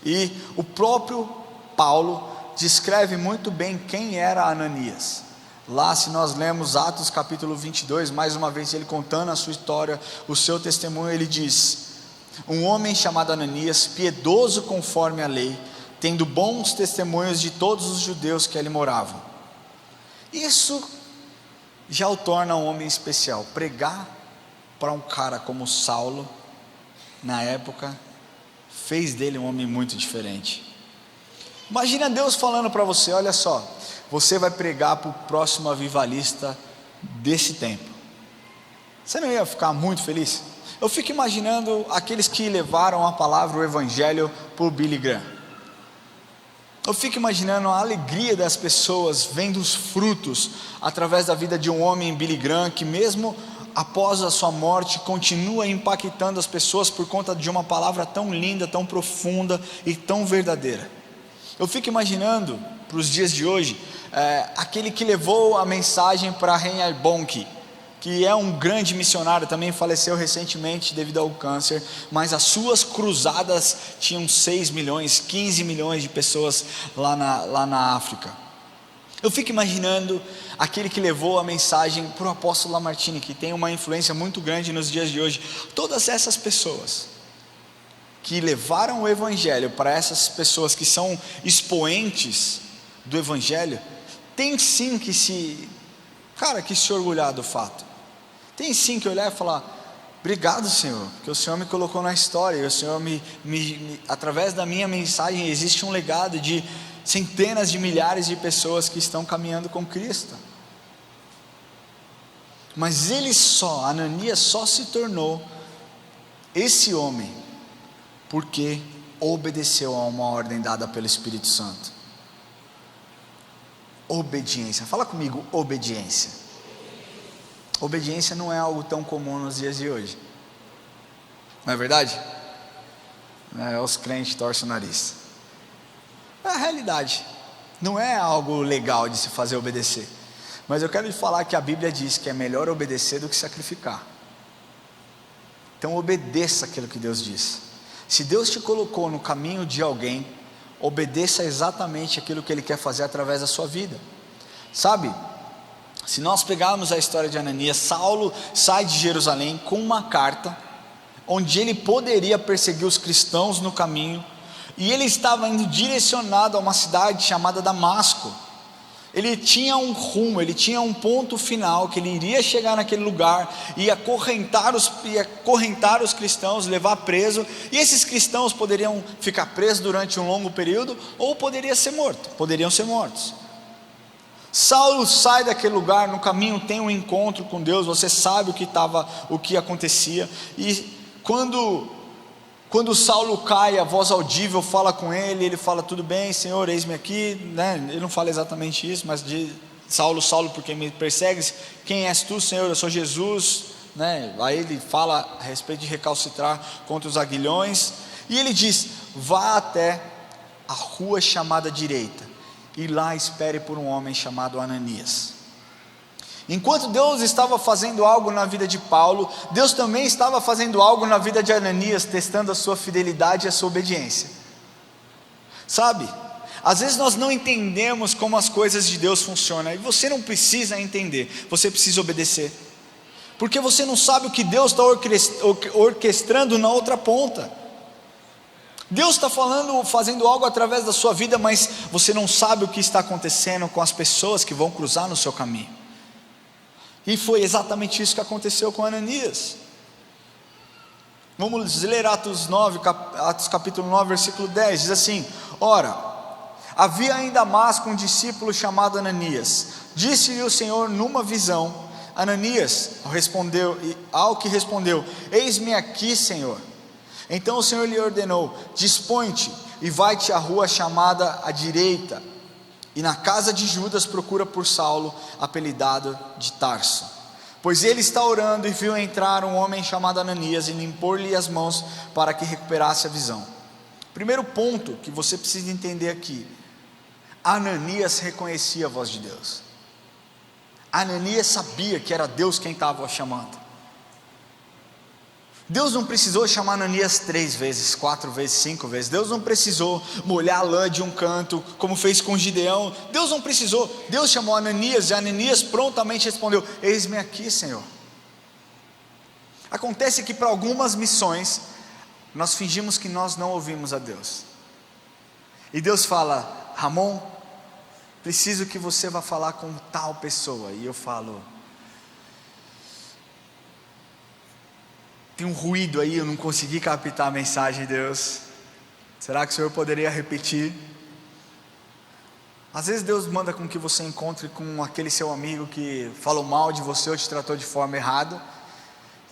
E o próprio Paulo descreve muito bem quem era Ananias. Lá, se nós lemos Atos capítulo 22, mais uma vez ele contando a sua história, o seu testemunho, ele diz: um homem chamado Ananias, piedoso conforme a lei, tendo bons testemunhos de todos os judeus que ali moravam. Isso já o torna um homem especial. Pregar para um cara como Saulo, na época, fez dele um homem muito diferente. Imagina Deus falando para você: olha só, você vai pregar para o próximo avivalista desse tempo. Você não ia ficar muito feliz? Eu fico imaginando aqueles que levaram a palavra, o evangelho, por Billy Graham. Eu fico imaginando a alegria das pessoas vendo os frutos através da vida de um homem, Billy Graham, que mesmo após a sua morte continua impactando as pessoas por conta de uma palavra tão linda, tão profunda e tão verdadeira. Eu fico imaginando para os dias de hoje, aquele que levou a mensagem para Reinhard Bonnke, que é um grande missionário, também faleceu recentemente devido ao câncer, mas as suas cruzadas tinham 6 milhões, 15 milhões de pessoas lá na África. Eu fico imaginando aquele que levou a mensagem para o apóstolo Lamartine, que tem uma influência muito grande nos dias de hoje. Todas essas pessoas que levaram o evangelho para essas pessoas que são expoentes do evangelho, tem sim que cara que se orgulhar do fato. Tem sim que olhar e falar: obrigado, Senhor, porque o Senhor me colocou na história, e o Senhor através da minha mensagem existe um legado de centenas de milhares de pessoas que estão caminhando com Cristo. Mas Ananias só se tornou esse homem porque obedeceu a uma ordem dada pelo Espírito Santo. Obediência, fala comigo, obediência. Obediência não é algo tão comum nos dias de hoje, não é verdade? Os crentes torcem o nariz. É a realidade, não é algo legal de se fazer obedecer. Mas eu quero lhe falar que a Bíblia diz que é melhor obedecer do que sacrificar. Então obedeça aquilo que Deus diz. Se Deus te colocou no caminho de alguém, obedeça exatamente aquilo que Ele quer fazer através da sua vida. Sabe, se nós pegarmos a história de Ananias, Saulo sai de Jerusalém com uma carta, onde ele poderia perseguir os cristãos no caminho, e ele estava indo direcionado a uma cidade chamada Damasco. Ele tinha um rumo, ele tinha um ponto final, que ele iria chegar naquele lugar, ia acorrentar os cristãos, levar preso, e esses cristãos poderiam ficar presos durante um longo período, ou poderiam ser mortos. Saulo sai daquele lugar, no caminho tem um encontro com Deus, você sabe o que acontecia, e quando Saulo cai, a voz audível fala com ele fala: tudo bem, Senhor, eis-me aqui, Ele não fala exatamente isso, mas diz: Saulo, Saulo, por que me persegues? Quem és tu, Senhor? Eu sou Jesus, Aí ele fala a respeito de recalcitrar contra os aguilhões, e ele diz: vá até a rua chamada direita, e lá espere por um homem chamado Ananias. Enquanto Deus estava fazendo algo na vida de Paulo, Deus também estava fazendo algo na vida de Ananias, testando a sua fidelidade e a sua obediência. Sabe, às vezes nós não entendemos como as coisas de Deus funcionam, e você não precisa entender, você precisa obedecer, porque você não sabe o que Deus está orquestrando na outra ponta. Deus está fazendo algo através da sua vida, mas você não sabe o que está acontecendo com as pessoas que vão cruzar no seu caminho. E foi exatamente isso que aconteceu com Ananias. Vamos ler Atos capítulo 9, versículo 10, diz assim: ora, havia em Damasco um discípulo chamado Ananias. Disse-lhe o Senhor numa visão: Ananias, ao que respondeu: eis-me aqui, Senhor. Então o Senhor lhe ordenou: dispõe-te e vai-te à rua chamada à direita, e na casa de Judas procura por Saulo, apelidado de Tarso, pois ele está orando, e viu entrar um homem chamado Ananias, e impor-lhe as mãos para que recuperasse a visão. Primeiro ponto que você precisa entender aqui: Ananias reconhecia a voz de Deus. Ananias sabia que era Deus quem estava o chamando. Deus não precisou chamar Ananias 3 vezes, 4 vezes, 5 vezes. Deus não precisou molhar a lã de um canto, como fez com Gideão. Deus não precisou. Deus chamou Ananias, e Ananias prontamente respondeu: eis-me aqui, Senhor. Acontece que para algumas missões, nós fingimos que nós não ouvimos a Deus, e Deus fala: Ramon, preciso que você vá falar com tal pessoa. E eu falo: tem um ruído aí, eu não consegui captar a mensagem de Deus. Será que o Senhor poderia repetir? Às vezes Deus manda com que você encontre com aquele seu amigo que falou mal de você ou te tratou de forma errada,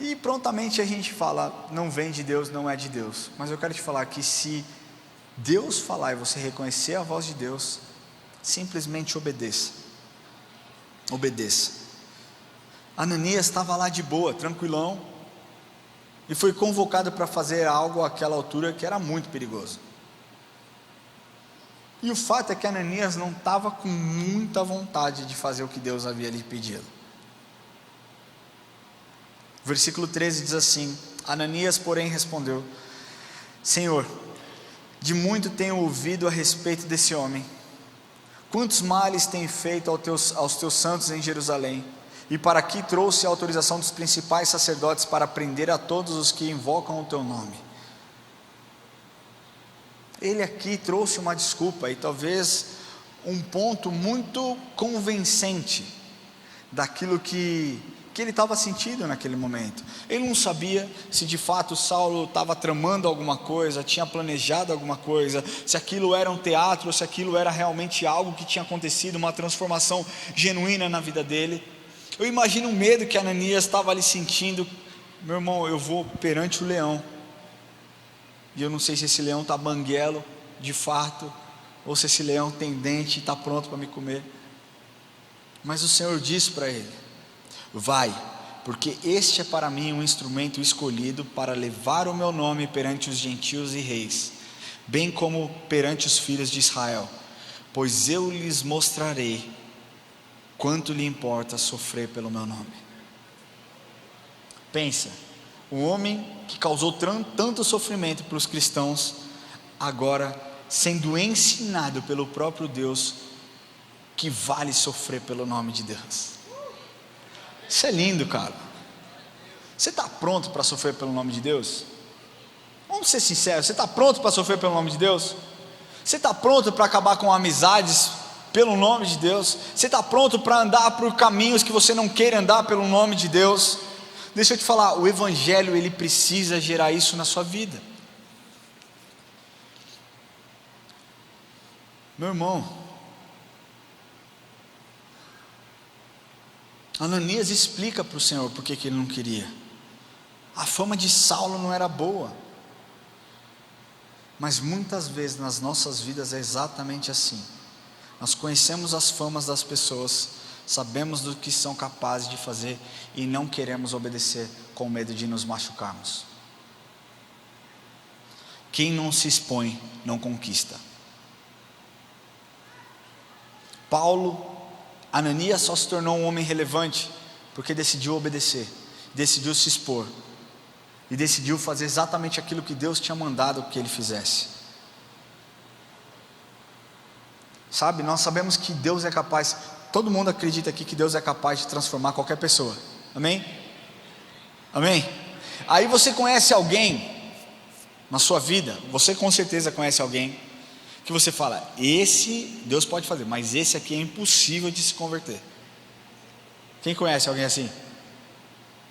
e prontamente a gente fala: não vem de Deus, não é de Deus. Mas eu quero te falar que se Deus falar e você reconhecer a voz de Deus, simplesmente obedeça. Ananias estava lá de boa, tranquilão, e foi convocado para fazer algo àquela altura que era muito perigoso. E o fato é que Ananias não estava com muita vontade de fazer o que Deus havia lhe pedido. Versículo 13 diz assim: Ananias, porém, respondeu: Senhor, de muito tenho ouvido a respeito desse homem, quantos males tem feito aos teus santos em Jerusalém, e para aqui trouxe a autorização dos principais sacerdotes para prender a todos os que invocam o teu nome. Ele aqui trouxe uma desculpa, e talvez um ponto muito convincente, daquilo que ele estava sentindo naquele momento. Ele não sabia se de fato Saulo estava tramando alguma coisa, tinha planejado alguma coisa, se aquilo era um teatro, ou se aquilo era realmente algo que tinha acontecido, uma transformação genuína na vida dele. Eu imagino o medo que Ananias estava ali sentindo. Meu irmão, eu vou perante o leão, e eu não sei se esse leão está banguelo de fato, ou se esse leão tem dente e está pronto para me comer. Mas o Senhor disse para ele: vai, porque este é para mim um instrumento escolhido para levar o meu nome perante os gentios e reis, bem como perante os filhos de Israel, pois eu lhes mostrarei quanto lhe importa sofrer pelo meu nome. Pensa, um homem que causou tanto sofrimento para os cristãos, agora sendo ensinado pelo próprio Deus que vale sofrer pelo nome de Deus. Isso é lindo, cara. Você está pronto para sofrer pelo nome de Deus? Vamos ser sinceros, você está pronto para sofrer pelo nome de Deus? Você está pronto para acabar com amizades pelo nome de Deus? Você está pronto para andar por caminhos que você não queira andar pelo nome de Deus? Deixa eu te falar, o Evangelho ele precisa gerar isso na sua vida. Meu irmão, Ananias explica para o Senhor por que ele não queria. A fama de Saulo não era boa, mas muitas vezes nas nossas vidas é exatamente assim. Nós conhecemos as famas das pessoas, sabemos do que são capazes de fazer e não queremos obedecer com medo de nos machucarmos. Quem não se expõe não conquista. Ananias só se tornou um homem relevante porque decidiu obedecer, decidiu se expor e decidiu fazer exatamente aquilo que Deus tinha mandado que ele fizesse. Sabe, nós sabemos que Deus é capaz, todo mundo acredita aqui que Deus é capaz de transformar qualquer pessoa, amém? Amém? Aí você conhece alguém na sua vida, você com certeza conhece alguém que você fala, esse Deus pode fazer, mas esse aqui é impossível de se converter. Quem conhece alguém assim?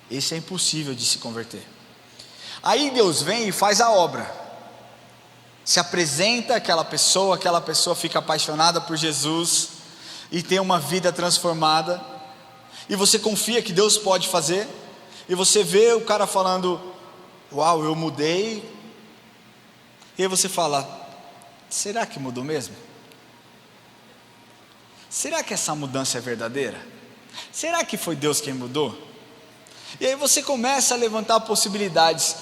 Esse é impossível de se converter. Aí Deus vem e faz a obra, se apresenta aquela pessoa fica apaixonada por Jesus e tem uma vida transformada, e você confia que Deus pode fazer, e você vê o cara falando, uau, eu mudei, e aí você fala, será que mudou mesmo? Será que essa mudança é verdadeira? Será que foi Deus quem mudou? E aí você começa a levantar possibilidades.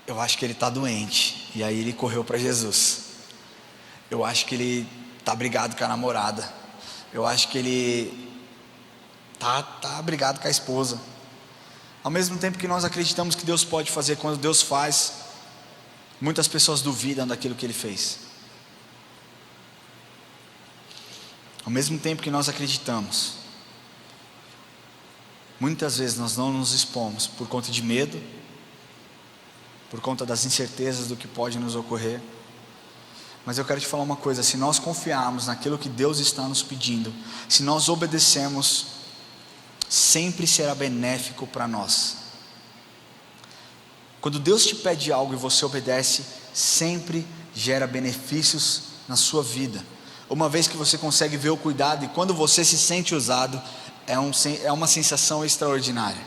Eu acho que ele está doente, e aí ele correu para Jesus. Eu acho que ele está brigado com a namorada. Eu acho que ele está brigado com a esposa. Ao mesmo tempo que nós acreditamos que Deus pode fazer, quando Deus faz, muitas pessoas duvidam daquilo que ele fez. Ao mesmo tempo que nós acreditamos, muitas vezes nós não nos expomos por conta de medo, por conta das incertezas do que pode nos ocorrer. Mas eu quero te falar uma coisa, se nós confiarmos naquilo que Deus está nos pedindo, se nós obedecermos, sempre será benéfico para nós. Quando Deus te pede algo e você obedece, sempre gera benefícios na sua vida, uma vez que você consegue ver o cuidado, e quando você se sente usado, é uma sensação extraordinária.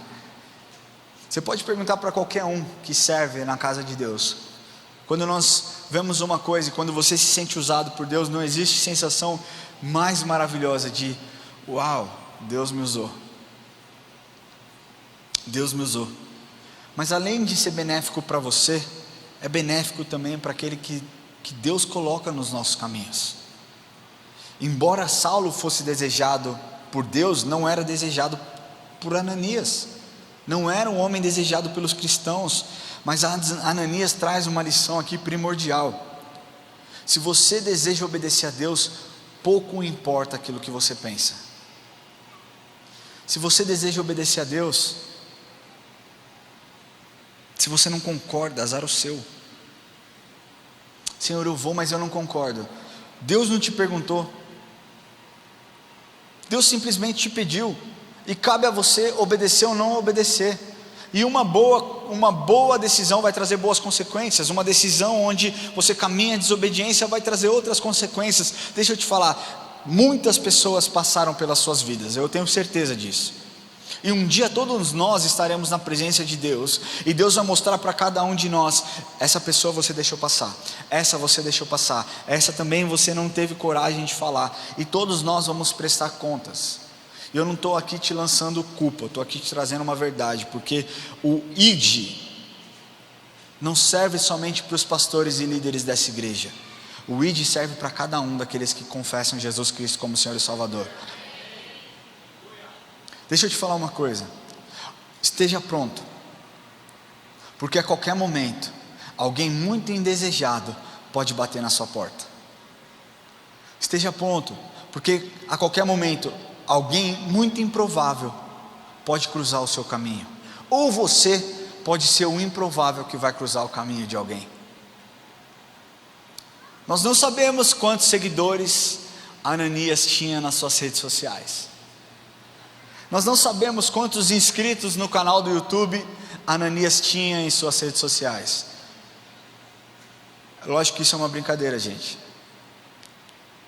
Você pode perguntar para qualquer um que serve na casa de Deus, quando nós vemos uma coisa e quando você se sente usado por Deus, não existe sensação mais maravilhosa de, uau, Deus me usou. Deus me usou. Mas além de ser benéfico para você, é benéfico também para aquele que Deus coloca nos nossos caminhos. Embora Saulo fosse desejado por Deus, não era desejado por Ananias, não era um homem desejado pelos cristãos. Mas Ananias traz uma lição aqui primordial. Se você deseja obedecer a Deus, pouco importa aquilo que você pensa. Se você deseja obedecer a Deus, se você não concorda, azar o seu. Senhor, eu vou, mas eu não concordo. Deus não te perguntou. Deus simplesmente te pediu, e cabe a você obedecer ou não obedecer. E uma boa decisão vai trazer boas consequências. Uma decisão onde você caminha em desobediência vai trazer outras consequências. Deixa eu te falar, muitas pessoas passaram pelas suas vidas, eu tenho certeza disso. E um dia todos nós estaremos na presença de Deus, e Deus vai mostrar para cada um de nós: essa pessoa você deixou passar, essa você deixou passar, essa também você não teve coragem de falar. E todos nós vamos prestar contas. E eu não estou aqui te lançando culpa, eu estou aqui te trazendo uma verdade, porque o ID não serve somente para os pastores e líderes dessa igreja. O ID serve para cada um daqueles que confessam Jesus Cristo como Senhor e Salvador. Deixa eu te falar uma coisa, esteja pronto, porque a qualquer momento, alguém muito indesejado pode bater na sua porta. Esteja pronto, porque a qualquer momento, alguém muito improvável pode cruzar o seu caminho, ou você pode ser o improvável que vai cruzar o caminho de alguém. Nós não sabemos quantos seguidores Ananias tinha nas suas redes sociais. Nós não sabemos quantos inscritos no canal do YouTube Ananias tinha em suas redes sociais. Lógico que isso é uma brincadeira, gente.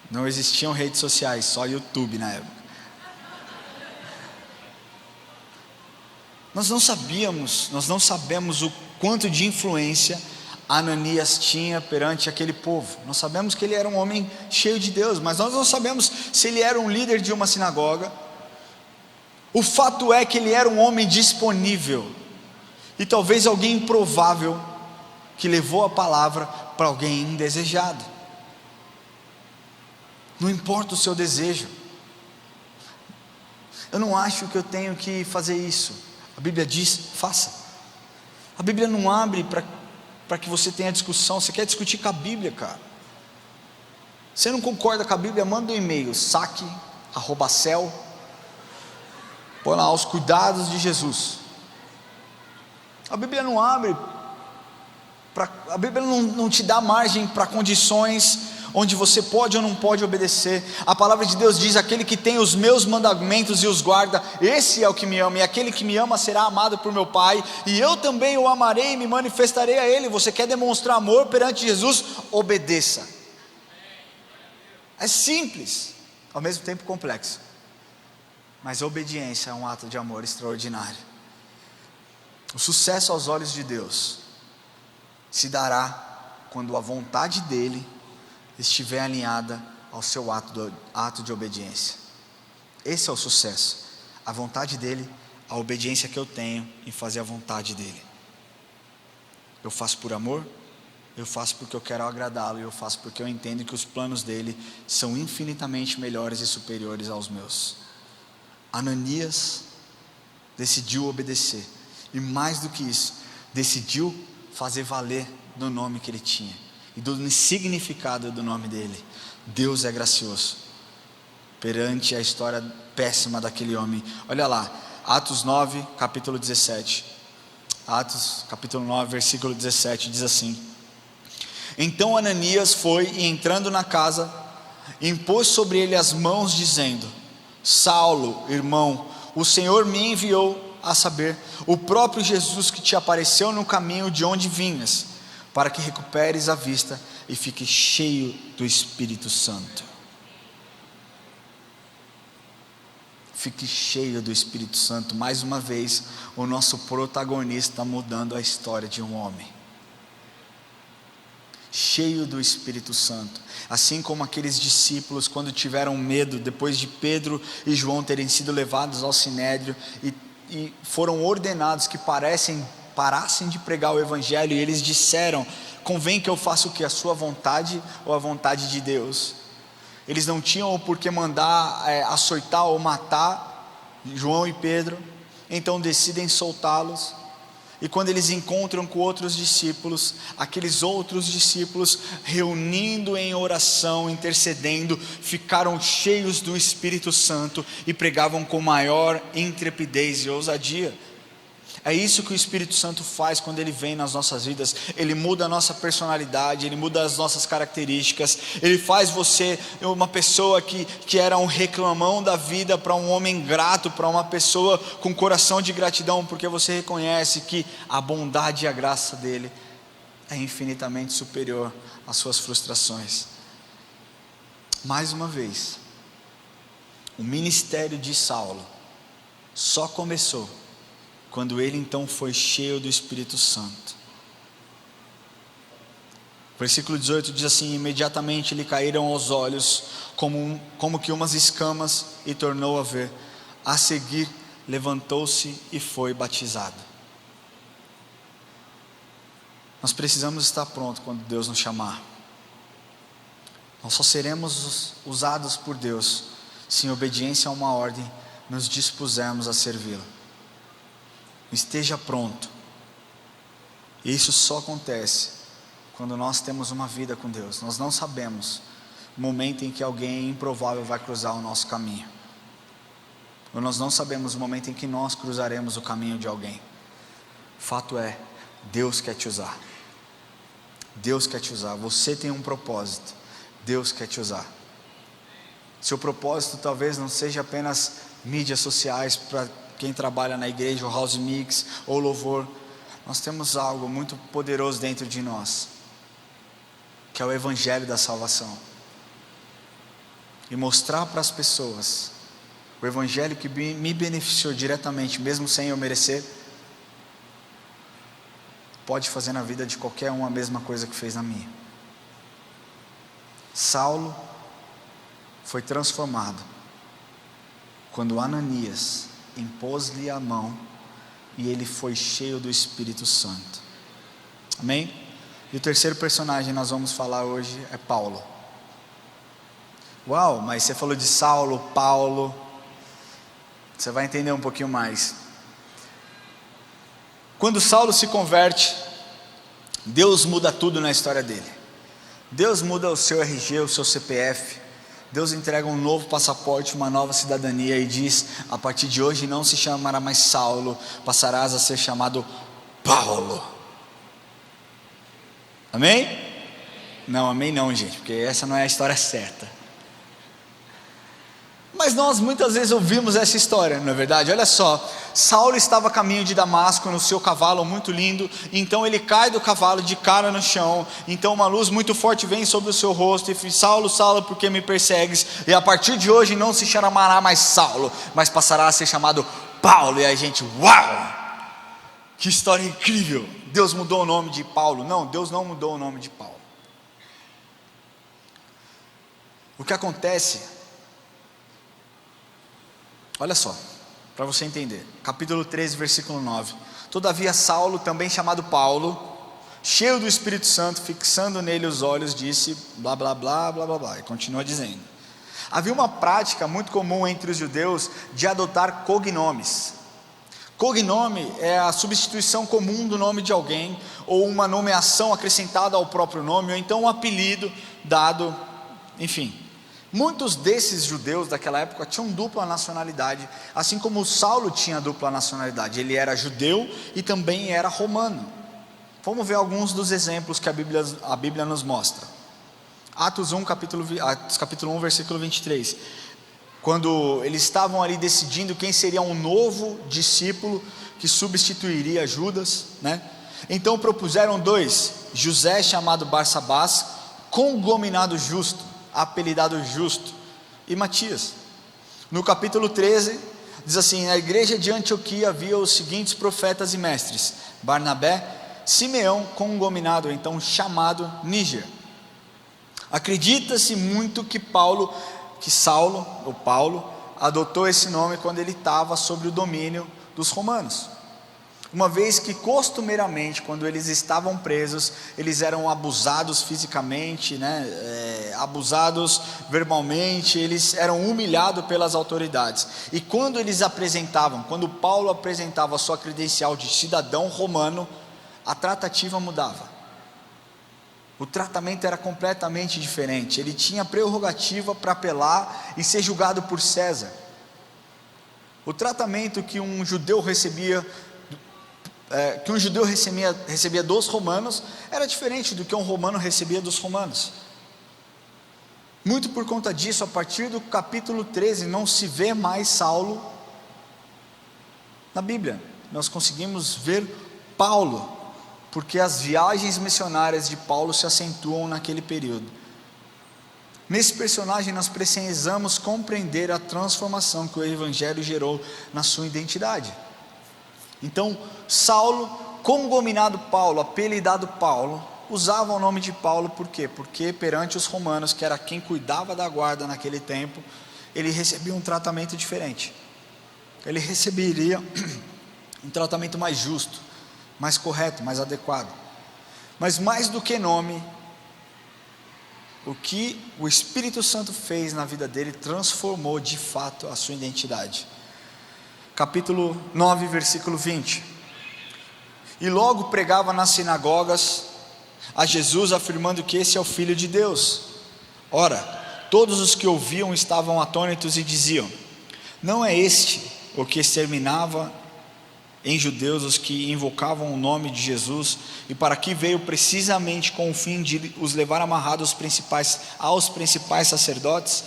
Não existiam redes sociais, só YouTube na época. Nós não sabemos o quanto de influência Ananias tinha perante aquele povo. Nós sabemos que ele era um homem cheio de Deus, mas nós não sabemos se ele era um líder de uma sinagoga. O fato é que ele era um homem disponível, e talvez alguém improvável, que levou a palavra para alguém indesejado. Não importa o seu desejo, eu não acho que eu tenho que fazer isso. A Bíblia diz, faça. A Bíblia não abre para que você tenha discussão. Você quer discutir com a Bíblia, cara? Você não concorda com a Bíblia? Manda um e-mail, saque@cel. Põe lá, aos cuidados de Jesus. A Bíblia não abre, a Bíblia não te dá margem para condições onde você pode ou não pode obedecer. A palavra de Deus diz: aquele que tem os meus mandamentos e os guarda, esse é o que me ama, e aquele que me ama será amado por meu Pai, e eu também o amarei e me manifestarei a ele. Você quer demonstrar amor perante Jesus? Obedeça. É simples, ao mesmo tempo complexo. Mas a obediência é um ato de amor extraordinário. O sucesso aos olhos de Deus se dará quando a vontade dEle estiver alinhada ao seu ato de obediência. Esse é o sucesso, a vontade dEle, a obediência que eu tenho em fazer a vontade dEle. Eu faço por amor, eu faço porque eu quero agradá-lo, e eu faço porque eu entendo que os planos dEle são infinitamente melhores e superiores aos meus. Ananias decidiu obedecer, e mais do que isso, decidiu fazer valer do nome que ele tinha, e do significado do nome dele. Deus é gracioso, perante a história péssima daquele homem. Olha lá, Atos 9, capítulo 17, Atos capítulo 9, versículo 17, diz assim: então Ananias foi, e entrando na casa, impôs sobre ele as mãos, dizendo: Saulo, irmão, o Senhor me enviou, a saber, o próprio Jesus que te apareceu no caminho de onde vinhas, para que recuperes a vista e fique cheio do Espírito Santo. Fique cheio do Espírito Santo. Mais uma vez, o nosso protagonista mudando a história de um homem. Cheio do Espírito Santo, assim como aqueles discípulos, quando tiveram medo, depois de Pedro e João terem sido levados ao Sinédrio e foram ordenados que parassem de pregar o Evangelho, e eles disseram: convém que eu faça o que? A sua vontade ou a vontade de Deus? Eles não tinham o porquê mandar açoitar ou matar João e Pedro, então decidem soltá-los. E quando eles encontram com outros discípulos, aqueles outros discípulos, reunindo em oração, intercedendo, ficaram cheios do Espírito Santo e pregavam com maior intrepidez e ousadia. É isso que o Espírito Santo faz quando Ele vem nas nossas vidas. Ele muda a nossa personalidade, Ele muda as nossas características. Ele faz você uma pessoa que era um reclamão da vida, para um homem grato, para uma pessoa com coração de gratidão, porque você reconhece que a bondade e a graça dEle é infinitamente superior às suas frustrações. Mais uma vez, o ministério de Saulo só começou quando ele então foi cheio do Espírito Santo. Versículo 18 diz assim: imediatamente lhe caíram aos olhos como que umas escamas, e tornou a ver. A seguir levantou-se e foi batizado. Nós precisamos estar prontos quando Deus nos chamar. Nós só seremos usados por Deus se, em obediência a uma ordem, nos dispusermos a servi-lo. Esteja pronto. E isso só acontece quando nós temos uma vida com Deus. Nós não sabemos o momento em que alguém improvável vai cruzar o nosso caminho, ou nós não sabemos o momento em que nós cruzaremos o caminho de alguém. Fato é, Deus quer te usar. Deus quer te usar. Você tem um propósito. Deus quer te usar. Seu propósito talvez não seja apenas mídias sociais, para quem trabalha na igreja, ou house mix, ou louvor. Nós temos algo muito poderoso dentro de nós, que é o evangelho da salvação. E mostrar para as pessoas o evangelho que me beneficiou diretamente, mesmo sem eu merecer, pode fazer na vida de qualquer um a mesma coisa que fez na minha. Saulo foi transformado quando Ananias impôs-lhe a mão e ele foi cheio do Espírito Santo. Amém? E o terceiro personagem que nós vamos falar hoje é Paulo. Uau, mas você falou de Saulo, Paulo. Você vai entender um pouquinho mais. Quando Saulo se converte, Deus muda tudo na história dele. Deus muda o seu RG, o seu CPF. Deus entrega um novo passaporte, uma nova cidadania e diz: a partir de hoje não se chamará mais Saulo, passarás a ser chamado Paulo. Amém? Não, amém não, gente, porque essa não é a história certa. Mas nós muitas vezes ouvimos essa história, não é verdade? Olha só, Saulo estava a caminho de Damasco no seu cavalo muito lindo, então ele cai do cavalo de cara no chão, então uma luz muito forte vem sobre o seu rosto e diz: Saulo, Saulo, por que me persegues? E a partir de hoje não se chamará mais Saulo, mas passará a ser chamado Paulo. E aí a gente, uau, que história incrível, Deus mudou o nome de Paulo. Não, Deus não mudou o nome de Paulo. O que acontece, olha só, para você entender, capítulo 13, versículo 9. Todavia Saulo, também chamado Paulo, cheio do Espírito Santo, fixando nele os olhos, disse blá blá blá blá blá blá, e continua dizendo: havia uma prática muito comum entre os judeus de adotar cognomes. Cognome é a substituição comum do nome de alguém, ou uma nomeação acrescentada ao próprio nome, ou então um apelido dado, enfim. Muitos desses judeus daquela época tinham dupla nacionalidade, assim como Saulo tinha dupla nacionalidade. Ele era judeu e também era romano. Vamos ver alguns dos exemplos que a Bíblia nos mostra. Atos 1, capítulo 1, versículo 23. Quando eles estavam ali decidindo quem seria um novo discípulo que substituiria Judas, né? Então propuseram dois: José, chamado Barsabás, cognominado Justo, apelidado Justo, e Matias. No capítulo 13 diz assim: na igreja de Antioquia havia os seguintes profetas e mestres: Barnabé, Simeão, cognominado então chamado Níger. Acredita-se muito que Saulo adotou esse nome quando ele estava sob o domínio dos romanos, uma vez que costumeiramente, quando eles estavam presos, eles eram abusados fisicamente, abusados verbalmente, eles eram humilhados pelas autoridades. E quando Paulo apresentava a sua credencial de cidadão romano, a tratativa mudava. O tratamento era completamente diferente. Ele tinha prerrogativa para apelar e ser julgado por César. O tratamento que um judeu recebia que um judeu recebia dos romanos era diferente do que um romano recebia dos romanos. Muito por conta disso, a partir do capítulo 13, não se vê mais Saulo na Bíblia. Nós conseguimos ver Paulo, porque as viagens missionárias de Paulo se acentuam naquele período. Nesse personagem nós precisamos compreender a transformação que o Evangelho gerou na sua identidade. Então, Saulo, congominado Paulo, apelidado Paulo, usava o nome de Paulo por quê? Porque perante os romanos, que era quem cuidava da guarda naquele tempo, ele recebia um tratamento diferente. Ele receberia um tratamento mais justo, mais correto, mais adequado. Mas mais do que nome, o que o Espírito Santo fez na vida dele transformou de fato a sua identidade. Capítulo 9, versículo 20. E logo pregava nas sinagogas a Jesus, afirmando que esse é o Filho de Deus. Ora, todos os que ouviam estavam atônitos e diziam: não é este o que exterminava em judeus os que invocavam o nome de Jesus, e para que veio precisamente com o fim de os levar amarrados aos principais sacerdotes?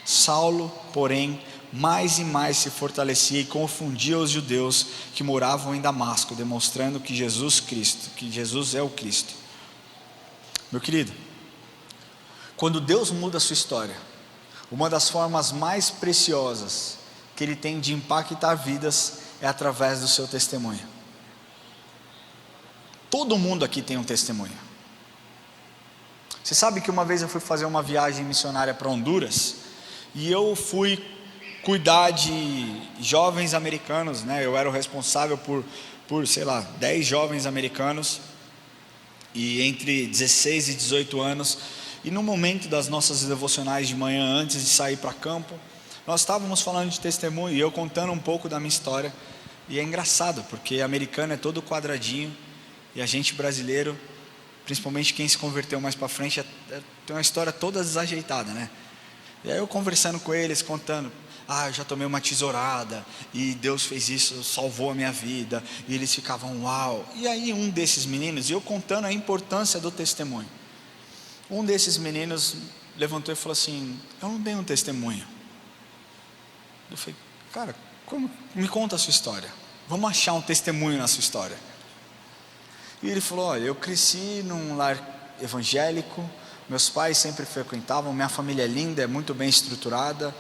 Saulo, porém, mais e mais se fortalecia e confundia os judeus que moravam em Damasco, demonstrando que Jesus é o Cristo. Meu querido, quando Deus muda a sua história, uma das formas mais preciosas que Ele tem de impactar vidas é através do seu testemunho. Todo mundo aqui tem um testemunho. Você sabe que uma vez eu fui fazer uma viagem missionária para Honduras, e eu fui cuidar de jovens americanos, né? Eu era o responsável por 10 jovens americanos, e entre 16 e 18 anos, e no momento das nossas devocionais de manhã, antes de sair para campo, nós estávamos falando de testemunho, e eu contando um pouco da minha história. E é engraçado, porque americano é todo quadradinho, e a gente brasileiro, principalmente quem se converteu mais para frente, tem uma história toda desajeitada, né? E aí eu conversando com eles, contando: eu já tomei uma tesourada, e Deus fez isso, salvou a minha vida. E eles ficavam: uau. E aí um desses meninos, e eu contando a importância do testemunho, um desses meninos levantou e falou assim: eu não tenho um testemunho. Eu falei: cara, como? Me conta a sua história, vamos achar um testemunho na sua história. E ele falou: olha, eu cresci num lar evangélico, meus pais sempre frequentavam, minha família é linda, é muito bem estruturada,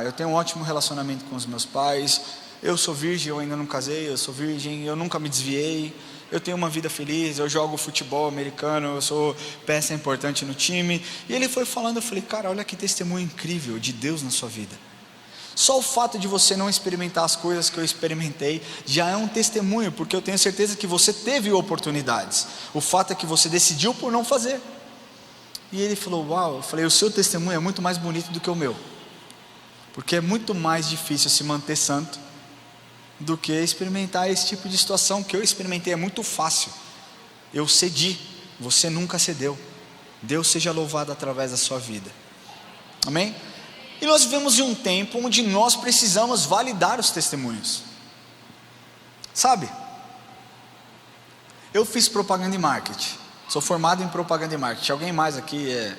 eu tenho um ótimo relacionamento com os meus pais, eu sou virgem, eu ainda não casei, eu sou virgem, eu nunca me desviei, eu tenho uma vida feliz, eu jogo futebol americano, eu sou peça importante no time. E ele foi falando, eu falei: cara, olha que testemunho incrível de Deus na sua vida. Só o fato de você não experimentar as coisas que eu experimentei já é um testemunho, porque eu tenho certeza que você teve oportunidades. O fato é que você decidiu por não fazer. E ele falou: uau. Eu falei: o seu testemunho é muito mais bonito do que o meu, porque é muito mais difícil se manter santo do que experimentar esse tipo de situação que eu experimentei. É muito fácil, eu cedi, você nunca cedeu. Deus seja louvado através da sua vida, amém? E nós vivemos em um tempo onde nós precisamos validar os testemunhos. Sabe, eu fiz propaganda e marketing, sou formado em propaganda e marketing. Alguém mais aqui é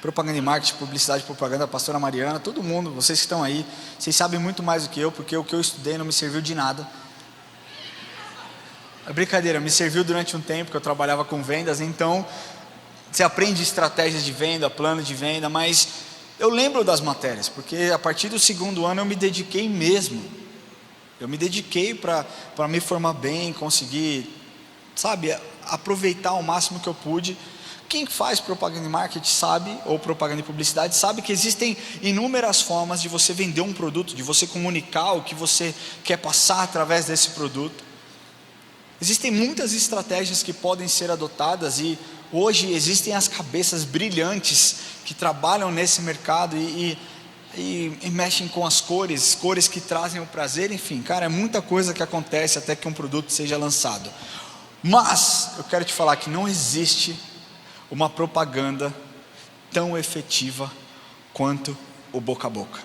propaganda e marketing, publicidade e propaganda? A pastora Mariana, todo mundo, vocês que estão aí, vocês sabem muito mais do que eu, porque o que eu estudei não me serviu de nada. É brincadeira, me serviu durante um tempo que eu trabalhava com vendas. Então você aprende estratégias de venda, plano de venda, mas eu lembro das matérias, porque a partir do segundo ano eu me dediquei mesmo. Eu me dediquei para me formar bem, conseguir, sabe, aproveitar o máximo que eu pude. Quem faz propaganda e marketing sabe, ou propaganda e publicidade, sabe que existem inúmeras formas de você vender um produto, de você comunicar o que você quer passar através desse produto. Existem muitas estratégias que podem ser adotadas, e hoje existem as cabeças brilhantes que trabalham nesse mercado e mexem com as cores que trazem o prazer. Enfim, cara, é muita coisa que acontece até que um produto seja lançado. Mas eu quero te falar que não existe uma propaganda tão efetiva quanto o boca a boca.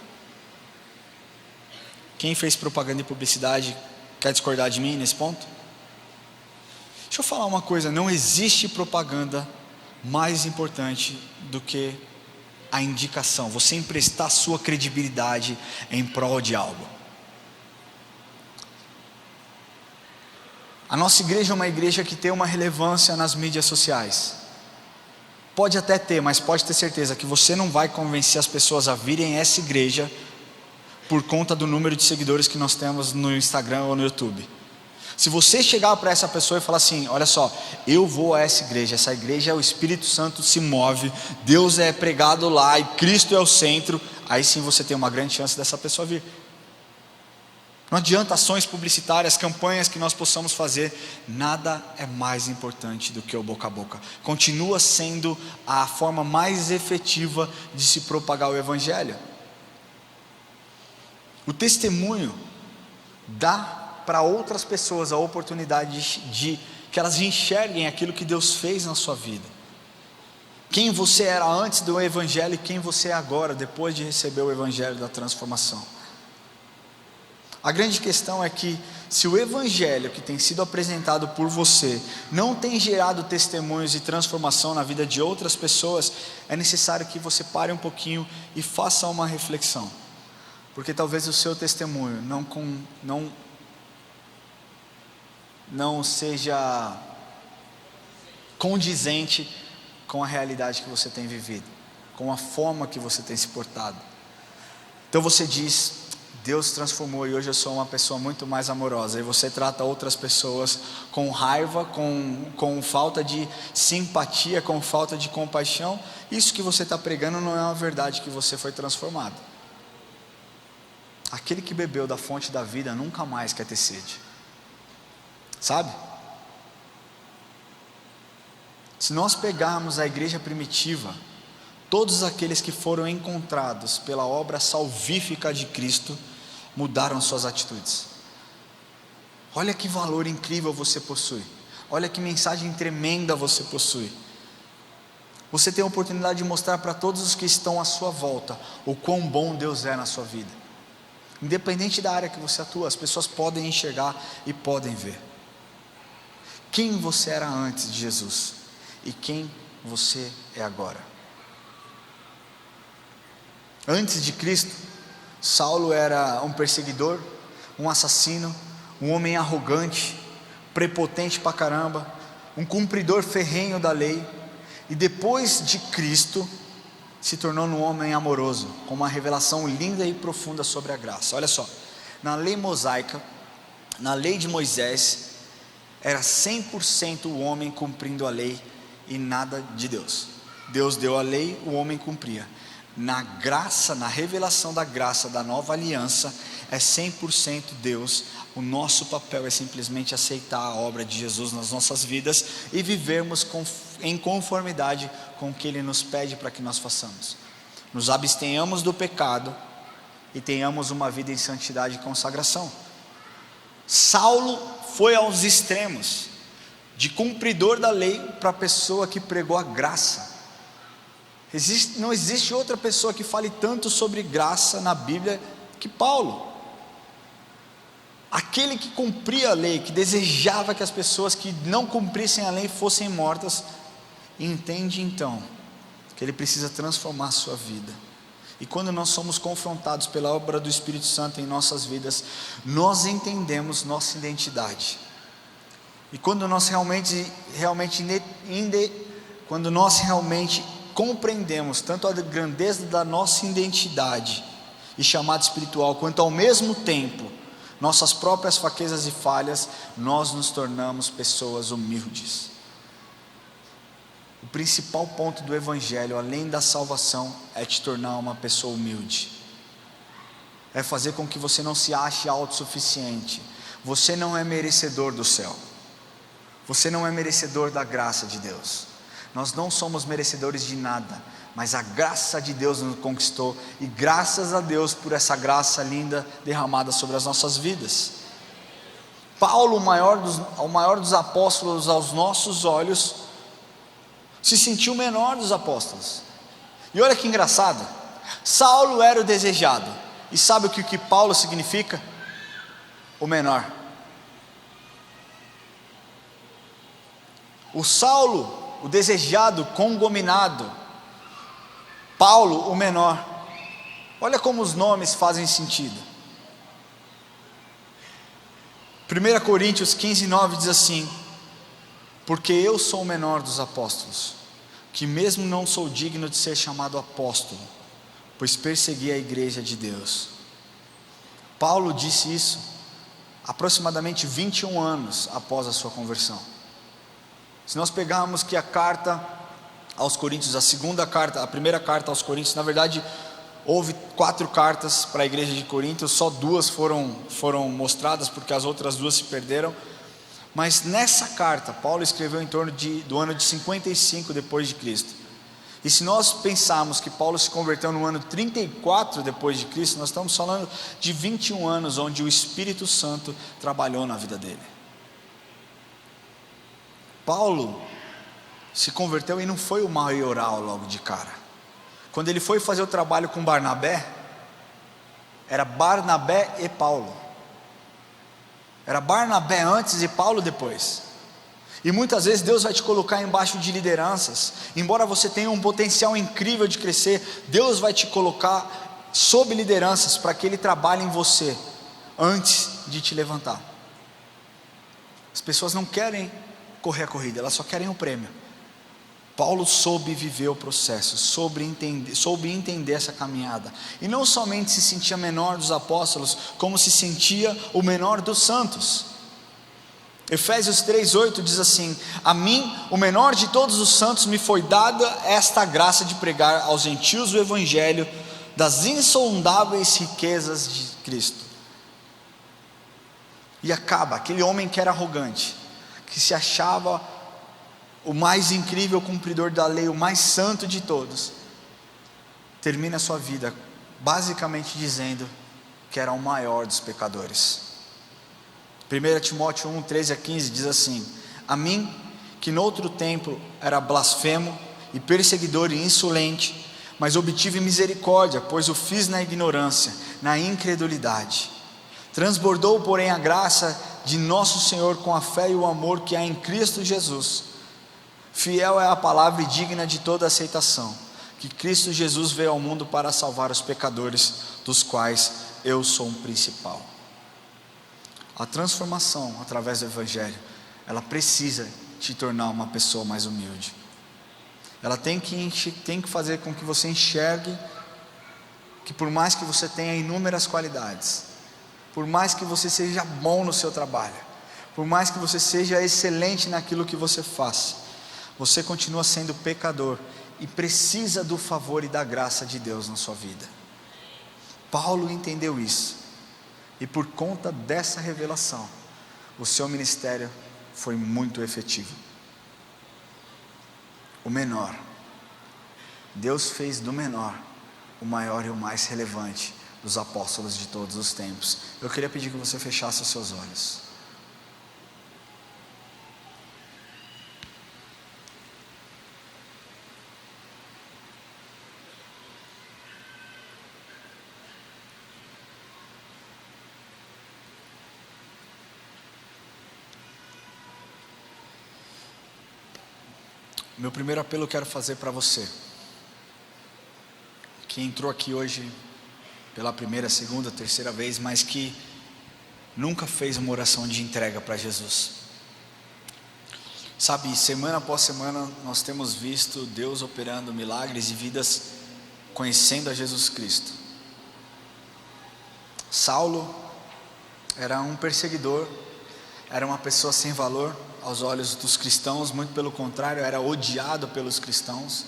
Quem fez propaganda e publicidade quer discordar de mim nesse ponto? Deixa eu falar uma coisa, não existe propaganda mais importante do que a indicação, você emprestar sua credibilidade em prol de algo. A nossa igreja é uma igreja que tem uma relevância nas mídias sociais. Pode até ter, mas pode ter certeza que você não vai convencer as pessoas a virem a essa igreja por conta do número de seguidores que nós temos no Instagram ou no YouTube. Se você chegar para essa pessoa e falar assim: olha só, eu vou a essa igreja, o Espírito Santo se move, Deus é pregado lá e Cristo é o centro, aí sim você tem uma grande chance dessa pessoa vir. Não adianta ações publicitárias, campanhas que nós possamos fazer, nada é mais importante do que o boca a boca. Continua sendo a forma mais efetiva de se propagar o Evangelho. O testemunho dá para outras pessoas a oportunidade de que elas enxerguem aquilo que Deus fez na sua vida. Quem você era antes do Evangelho e quem você é agora, depois de receber o Evangelho da transformação. A grande questão é que, se o Evangelho que tem sido apresentado por você não tem gerado testemunhos e transformação na vida de outras pessoas, é necessário que você pare um pouquinho e faça uma reflexão. Porque talvez o seu testemunho não seja condizente com a realidade que você tem vivido, com a forma que você tem se portado. Então você diz: Deus transformou e hoje eu sou uma pessoa muito mais amorosa, e você trata outras pessoas com raiva, com falta de simpatia, com falta de compaixão. Isso que você está pregando não é uma verdade que você foi transformado. Aquele que bebeu da fonte da vida nunca mais quer ter sede, sabe? Se nós pegarmos a igreja primitiva, todos aqueles que foram encontrados pela obra salvífica de Cristo mudaram suas atitudes. Olha que valor incrível você possui, olha que mensagem tremenda você possui. Você tem a oportunidade de mostrar para todos os que estão à sua volta o quão bom Deus é na sua vida. Independente da área que você atua, as pessoas podem enxergar e podem ver quem você era antes de Jesus e quem você é agora. Antes de Cristo, Saulo era um perseguidor, um assassino, um homem arrogante, prepotente pra caramba, um cumpridor ferrenho da lei. E depois de Cristo, se tornou um homem amoroso, com uma revelação linda e profunda sobre a graça. Olha só, na lei mosaica, na lei de Moisés, era 100% o homem cumprindo a lei e nada de Deus. Deus deu a lei, o homem cumpria. Na graça, na revelação da graça da nova aliança, é 100% Deus. O nosso papel é simplesmente aceitar a obra de Jesus nas nossas vidas e vivermos em conformidade com o que Ele nos pede para que nós façamos. Nos abstenhamos do pecado e tenhamos uma vida em santidade e consagração. Saulo foi aos extremos, de cumpridor da lei para a pessoa que pregou a graça. Não existe outra pessoa que fale tanto sobre graça na Bíblia que Paulo. Aquele que cumpria a lei, que desejava que as pessoas que não cumprissem a lei fossem mortas, entende então que ele precisa transformar a sua vida. E quando nós somos confrontados pela obra do Espírito Santo em nossas vidas, nós entendemos nossa identidade. E quando nós realmente compreendemos tanto a grandeza da nossa identidade e chamado espiritual, quanto ao mesmo tempo nossas próprias fraquezas e falhas, nós nos tornamos pessoas humildes. O principal ponto do Evangelho, além da salvação, é te tornar uma pessoa humilde, é fazer com que você não se ache autossuficiente. Você não é merecedor do céu, você não é merecedor da graça de Deus. Nós não somos merecedores de nada, mas a graça de Deus nos conquistou, e graças a Deus por essa graça linda derramada sobre as nossas vidas. Paulo, o maior dos apóstolos aos nossos olhos, se sentiu o menor dos apóstolos. E olha que engraçado, Saulo era o desejado, e sabe o que Paulo significa? O menor. O Saulo, o desejado, congominado. Paulo, o menor. Olha como os nomes fazem sentido. 1 Coríntios 15:9 diz assim: porque eu sou o menor dos apóstolos, que mesmo não sou digno de ser chamado apóstolo, pois persegui a igreja de Deus. Paulo disse isso aproximadamente 21 anos após a sua conversão. Se nós pegarmos que a carta aos Coríntios, a primeira carta aos Coríntios, na verdade houve 4 cartas para a igreja de Corinto, só 2 foram mostradas, porque as outras 2 se perderam. Mas nessa carta, Paulo escreveu em torno do ano de 55 depois de Cristo. E se nós pensarmos que Paulo se converteu no ano 34 depois de Cristo, nós estamos falando de 21 anos onde o Espírito Santo trabalhou na vida dele. Paulo se converteu e não foi o maioral logo de cara. Quando ele foi fazer o trabalho com Barnabé, era Barnabé e Paulo. Era Barnabé antes e Paulo depois. E muitas vezes Deus vai te colocar embaixo de lideranças. Embora você tenha um potencial incrível de crescer, Deus vai te colocar sob lideranças para que Ele trabalhe em você antes de te levantar. As pessoas não querem correr a corrida, elas só querem o prêmio. Paulo soube viver o processo, soube entender essa caminhada, e não somente se sentia menor dos apóstolos, como se sentia o menor dos santos. Efésios 3:8 diz assim: a mim, o menor de todos os santos, me foi dada esta graça de pregar aos gentios o evangelho das insondáveis riquezas de Cristo. E acaba, aquele homem que era arrogante, que se achava o mais incrível cumpridor da lei, o mais santo de todos, termina a sua vida basicamente dizendo que era o maior dos pecadores. 1 Timóteo 1:13-15 diz assim: a mim, que noutro tempo era blasfemo e perseguidor e insolente, mas obtive misericórdia, pois o fiz na ignorância, na incredulidade. Transbordou, porém, a graça de nosso Senhor com a fé e o amor que há em Cristo Jesus. Fiel é a palavra e digna de toda aceitação, que Cristo Jesus veio ao mundo para salvar os pecadores, dos quais eu sou um principal. A transformação através do Evangelho, ela precisa te tornar uma pessoa mais humilde. Ela tem que fazer com que você enxergue que por mais que você tenha inúmeras qualidades, por mais que você seja bom no seu trabalho, por mais que você seja excelente naquilo que você faz, você continua sendo pecador e precisa do favor e da graça de Deus na sua vida. Paulo entendeu isso, e por conta dessa revelação, o seu ministério foi muito efetivo. O menor, Deus fez do menor o maior e o mais relevante dos apóstolos de todos os tempos. Eu queria pedir que você fechasse os seus olhos. Meu primeiro apelo eu quero fazer para você, que entrou aqui hoje pela primeira, segunda, terceira vez, mas que nunca fez uma oração de entrega para Jesus. Sabe, semana após semana nós temos visto Deus operando milagres e vidas conhecendo a Jesus Cristo. Saulo era um perseguidor, era uma pessoa sem valor aos olhos dos cristãos, muito pelo contrário, era odiado pelos cristãos,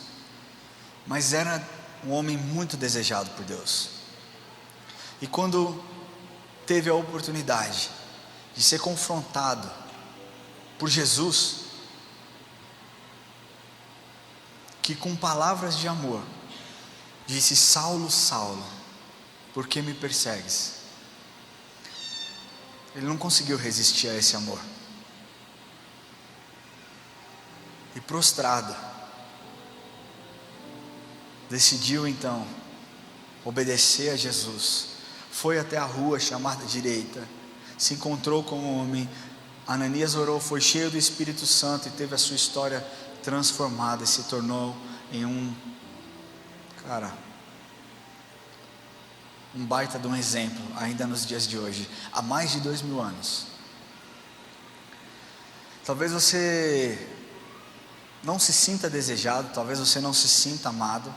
mas era um homem muito desejado por Deus. E quando teve a oportunidade de ser confrontado por Jesus, que com palavras de amor disse: Saulo, Saulo, por que me persegues? Ele não conseguiu resistir a esse amor. E prostrado, decidiu então obedecer a Jesus. Foi até a rua chamada direita, se encontrou com um homem Ananias orou, foi cheio do Espírito Santo e teve a sua história transformada e se tornou em um baita de um exemplo, ainda nos dias de hoje, há mais de 2000 anos. Talvez você não se sinta desejado, talvez você não se sinta amado,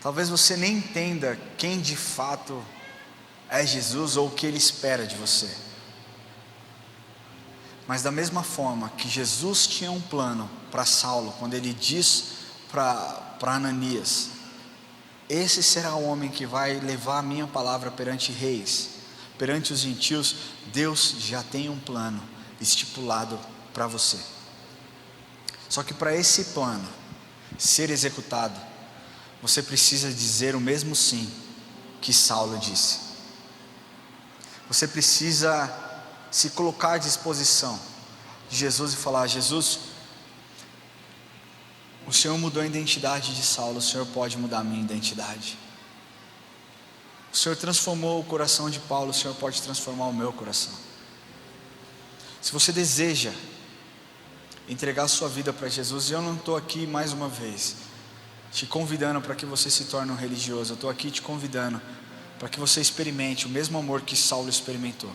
talvez você nem entenda quem de fato é Jesus ou o que Ele espera de você. Mas da mesma forma que Jesus tinha um plano para Saulo, quando Ele diz para Ananias: esse será o homem que vai levar a minha palavra perante reis, perante os gentios, Deus já tem um plano estipulado para você. Só que para esse plano ser executado, você precisa dizer o mesmo sim que Saulo disse. Você precisa se colocar à disposição de Jesus e falar: Jesus, o Senhor mudou a identidade de Saulo, o Senhor pode mudar a minha identidade. O Senhor transformou o coração de Paulo, o Senhor pode transformar o meu coração. Se você deseja entregar a sua vida para Jesus, e eu não estou aqui mais uma vez te convidando para que você se torne um religioso, eu estou aqui te convidando para que você experimente o mesmo amor que Saulo experimentou.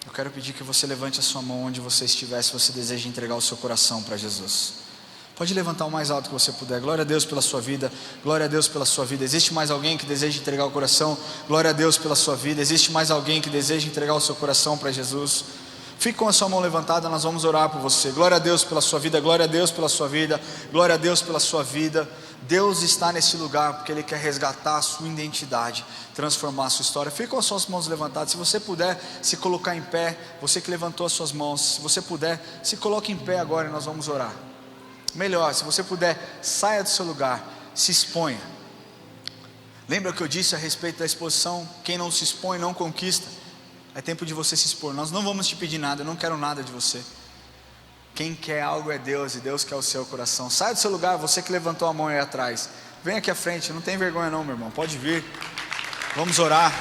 Eu quero pedir que você levante a sua mão onde você estiver, se você deseja entregar o seu coração para Jesus. Pode levantar o mais alto que você puder. Glória a Deus pela sua vida, glória a Deus pela sua vida. Existe mais alguém que deseja entregar o coração? Glória a Deus pela sua vida. Existe mais alguém que deseja entregar o seu coração para Jesus? Fique com a sua mão levantada, nós vamos orar por você. Glória a Deus pela sua vida, glória a Deus pela sua vida, glória a Deus pela sua vida. Deus está nesse lugar porque Ele quer resgatar a sua identidade, transformar a sua história. Fique com as suas mãos levantadas. Se você puder se colocar em pé, você que levantou as suas mãos, se você puder, se coloque em pé agora e nós vamos orar. Melhor, se você puder, saia do seu lugar, se exponha. Lembra que eu disse a respeito da exposição? Quem não se expõe não conquista. É tempo de você se expor. Nós não vamos te pedir nada, eu não quero nada de você. Quem quer algo é Deus, e Deus quer o seu coração. Sai do seu lugar, você que levantou a mão aí atrás. Vem aqui à frente, não tem vergonha não, meu irmão, pode vir. Vamos orar.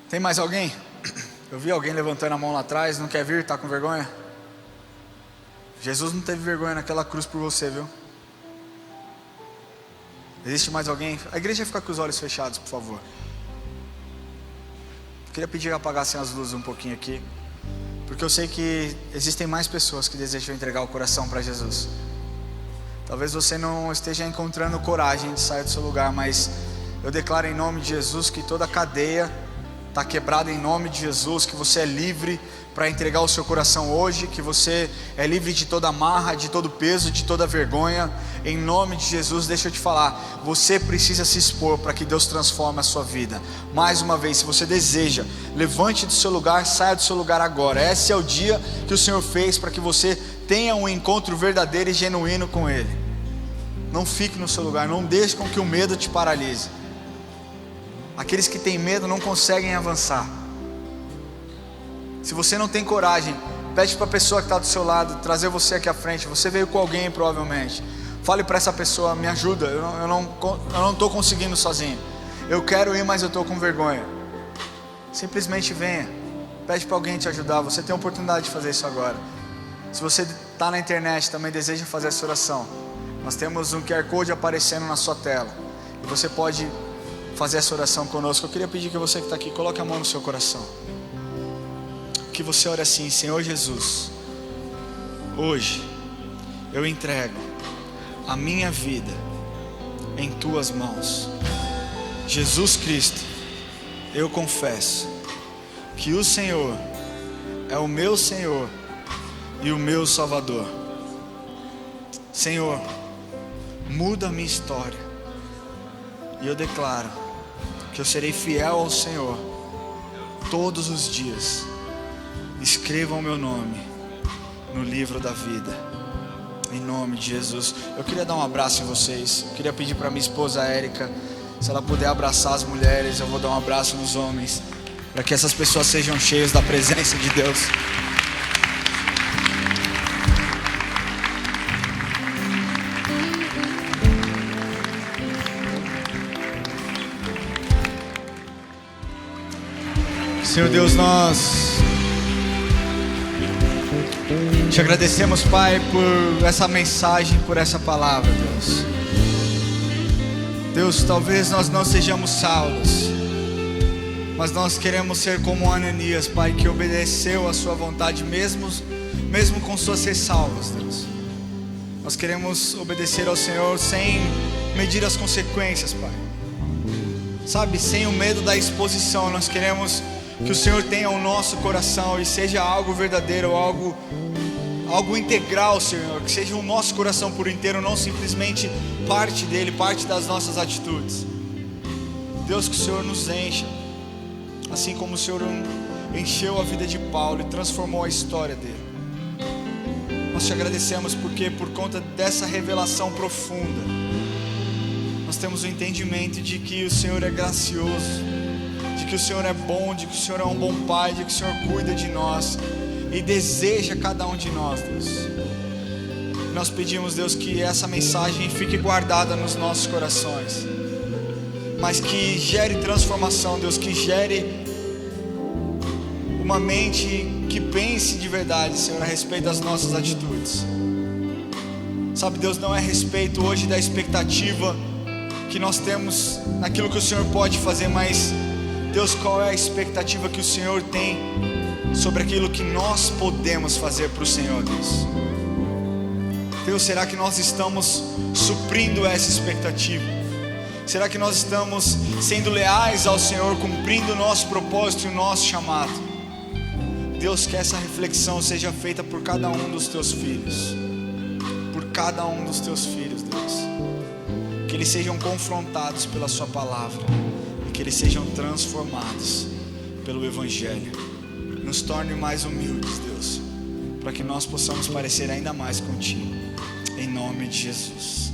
Tem mais alguém? Eu vi alguém levantando a mão lá atrás, não quer vir, está com vergonha? Jesus não teve vergonha naquela cruz por você, viu? Existe mais alguém? A igreja fica com os olhos fechados, por favor. Queria pedir que apagassem as luzes um pouquinho aqui, porque eu sei que existem mais pessoas que desejam entregar o coração para Jesus. Talvez você não esteja encontrando coragem de sair do seu lugar, mas eu declaro em nome de Jesus que toda cadeia está quebrada em nome de Jesus, que você é livre para entregar o seu coração hoje, que você é livre de toda amarra, de todo peso, de toda vergonha, em nome de Jesus. Deixa eu te falar, você precisa se expor para que Deus transforme a sua vida. Mais uma vez, se você deseja, levante do seu lugar, saia do seu lugar agora. Esse é o dia que o Senhor fez para que você tenha um encontro verdadeiro e genuíno com Ele. Não fique no seu lugar, não deixe com que o medo te paralise. Aqueles que têm medo não conseguem avançar. Se você não tem coragem, pede para a pessoa que está do seu lado trazer você aqui à frente. Você veio com alguém provavelmente. Fale para essa pessoa: me ajuda, eu não estou conseguindo sozinho. Eu quero ir, mas eu estou com vergonha. Simplesmente venha. Pede para alguém te ajudar. Você tem a oportunidade de fazer isso agora. Se você está na internet e também deseja fazer essa oração, nós temos um QR Code aparecendo na sua tela, e você pode fazer essa oração conosco. Eu queria pedir que você que está aqui, coloque a mão no seu coração, que você ore assim: Senhor Jesus, hoje eu entrego a minha vida em Tuas mãos. Jesus Cristo, eu confesso que o Senhor é o meu Senhor e o meu Salvador. Senhor, muda a minha história, e eu declaro que eu serei fiel ao Senhor todos os dias. Escreva o meu nome no livro da vida, em nome de Jesus. Eu queria dar um abraço em vocês. Eu queria pedir para minha esposa Érica, se ela puder abraçar as mulheres. Eu vou dar um abraço nos homens, para que essas pessoas sejam cheias da presença de Deus. Senhor Deus, nós te agradecemos, Pai, por essa mensagem, por essa palavra, Deus. Deus, talvez nós não sejamos Saulos, mas nós queremos ser como Ananias, Pai, que obedeceu a sua vontade, mesmo com suas ressalvas, Deus. Nós queremos obedecer ao Senhor sem medir as consequências, Pai. Sabe, sem o medo da exposição. Nós queremos que o Senhor tenha o nosso coração e seja algo verdadeiro, algo integral, Senhor. Que seja o nosso coração por inteiro, não simplesmente parte dele, parte das nossas atitudes. Deus, que o Senhor nos encha, assim como o Senhor encheu a vida de Paulo e transformou a história dele. Nós te agradecemos porque por conta dessa revelação profunda, nós temos o entendimento de que o Senhor é gracioso, de que o Senhor é bom, de que o Senhor é um bom Pai, de que o Senhor cuida de nós e deseja cada um de nós, Deus. Nós pedimos, Deus, que essa mensagem fique guardada nos nossos corações, mas que gere transformação, Deus, que gere uma mente que pense de verdade, Senhor, a respeito das nossas atitudes. Sabe, Deus, não é a respeito hoje da expectativa que nós temos naquilo que o Senhor pode fazer, mas Deus, qual é a expectativa que o Senhor tem sobre aquilo que nós podemos fazer para o Senhor, Deus? Deus, será que nós estamos suprindo essa expectativa? Será que nós estamos sendo leais ao Senhor, cumprindo o nosso propósito e o nosso chamado? Deus, que essa reflexão seja feita por cada um dos teus filhos, por cada um dos teus filhos, Deus. Que eles sejam confrontados pela sua palavra e que eles sejam transformados pelo Evangelho. Nos torne mais humildes, Deus, para que nós possamos parecer ainda mais contigo, em nome de Jesus.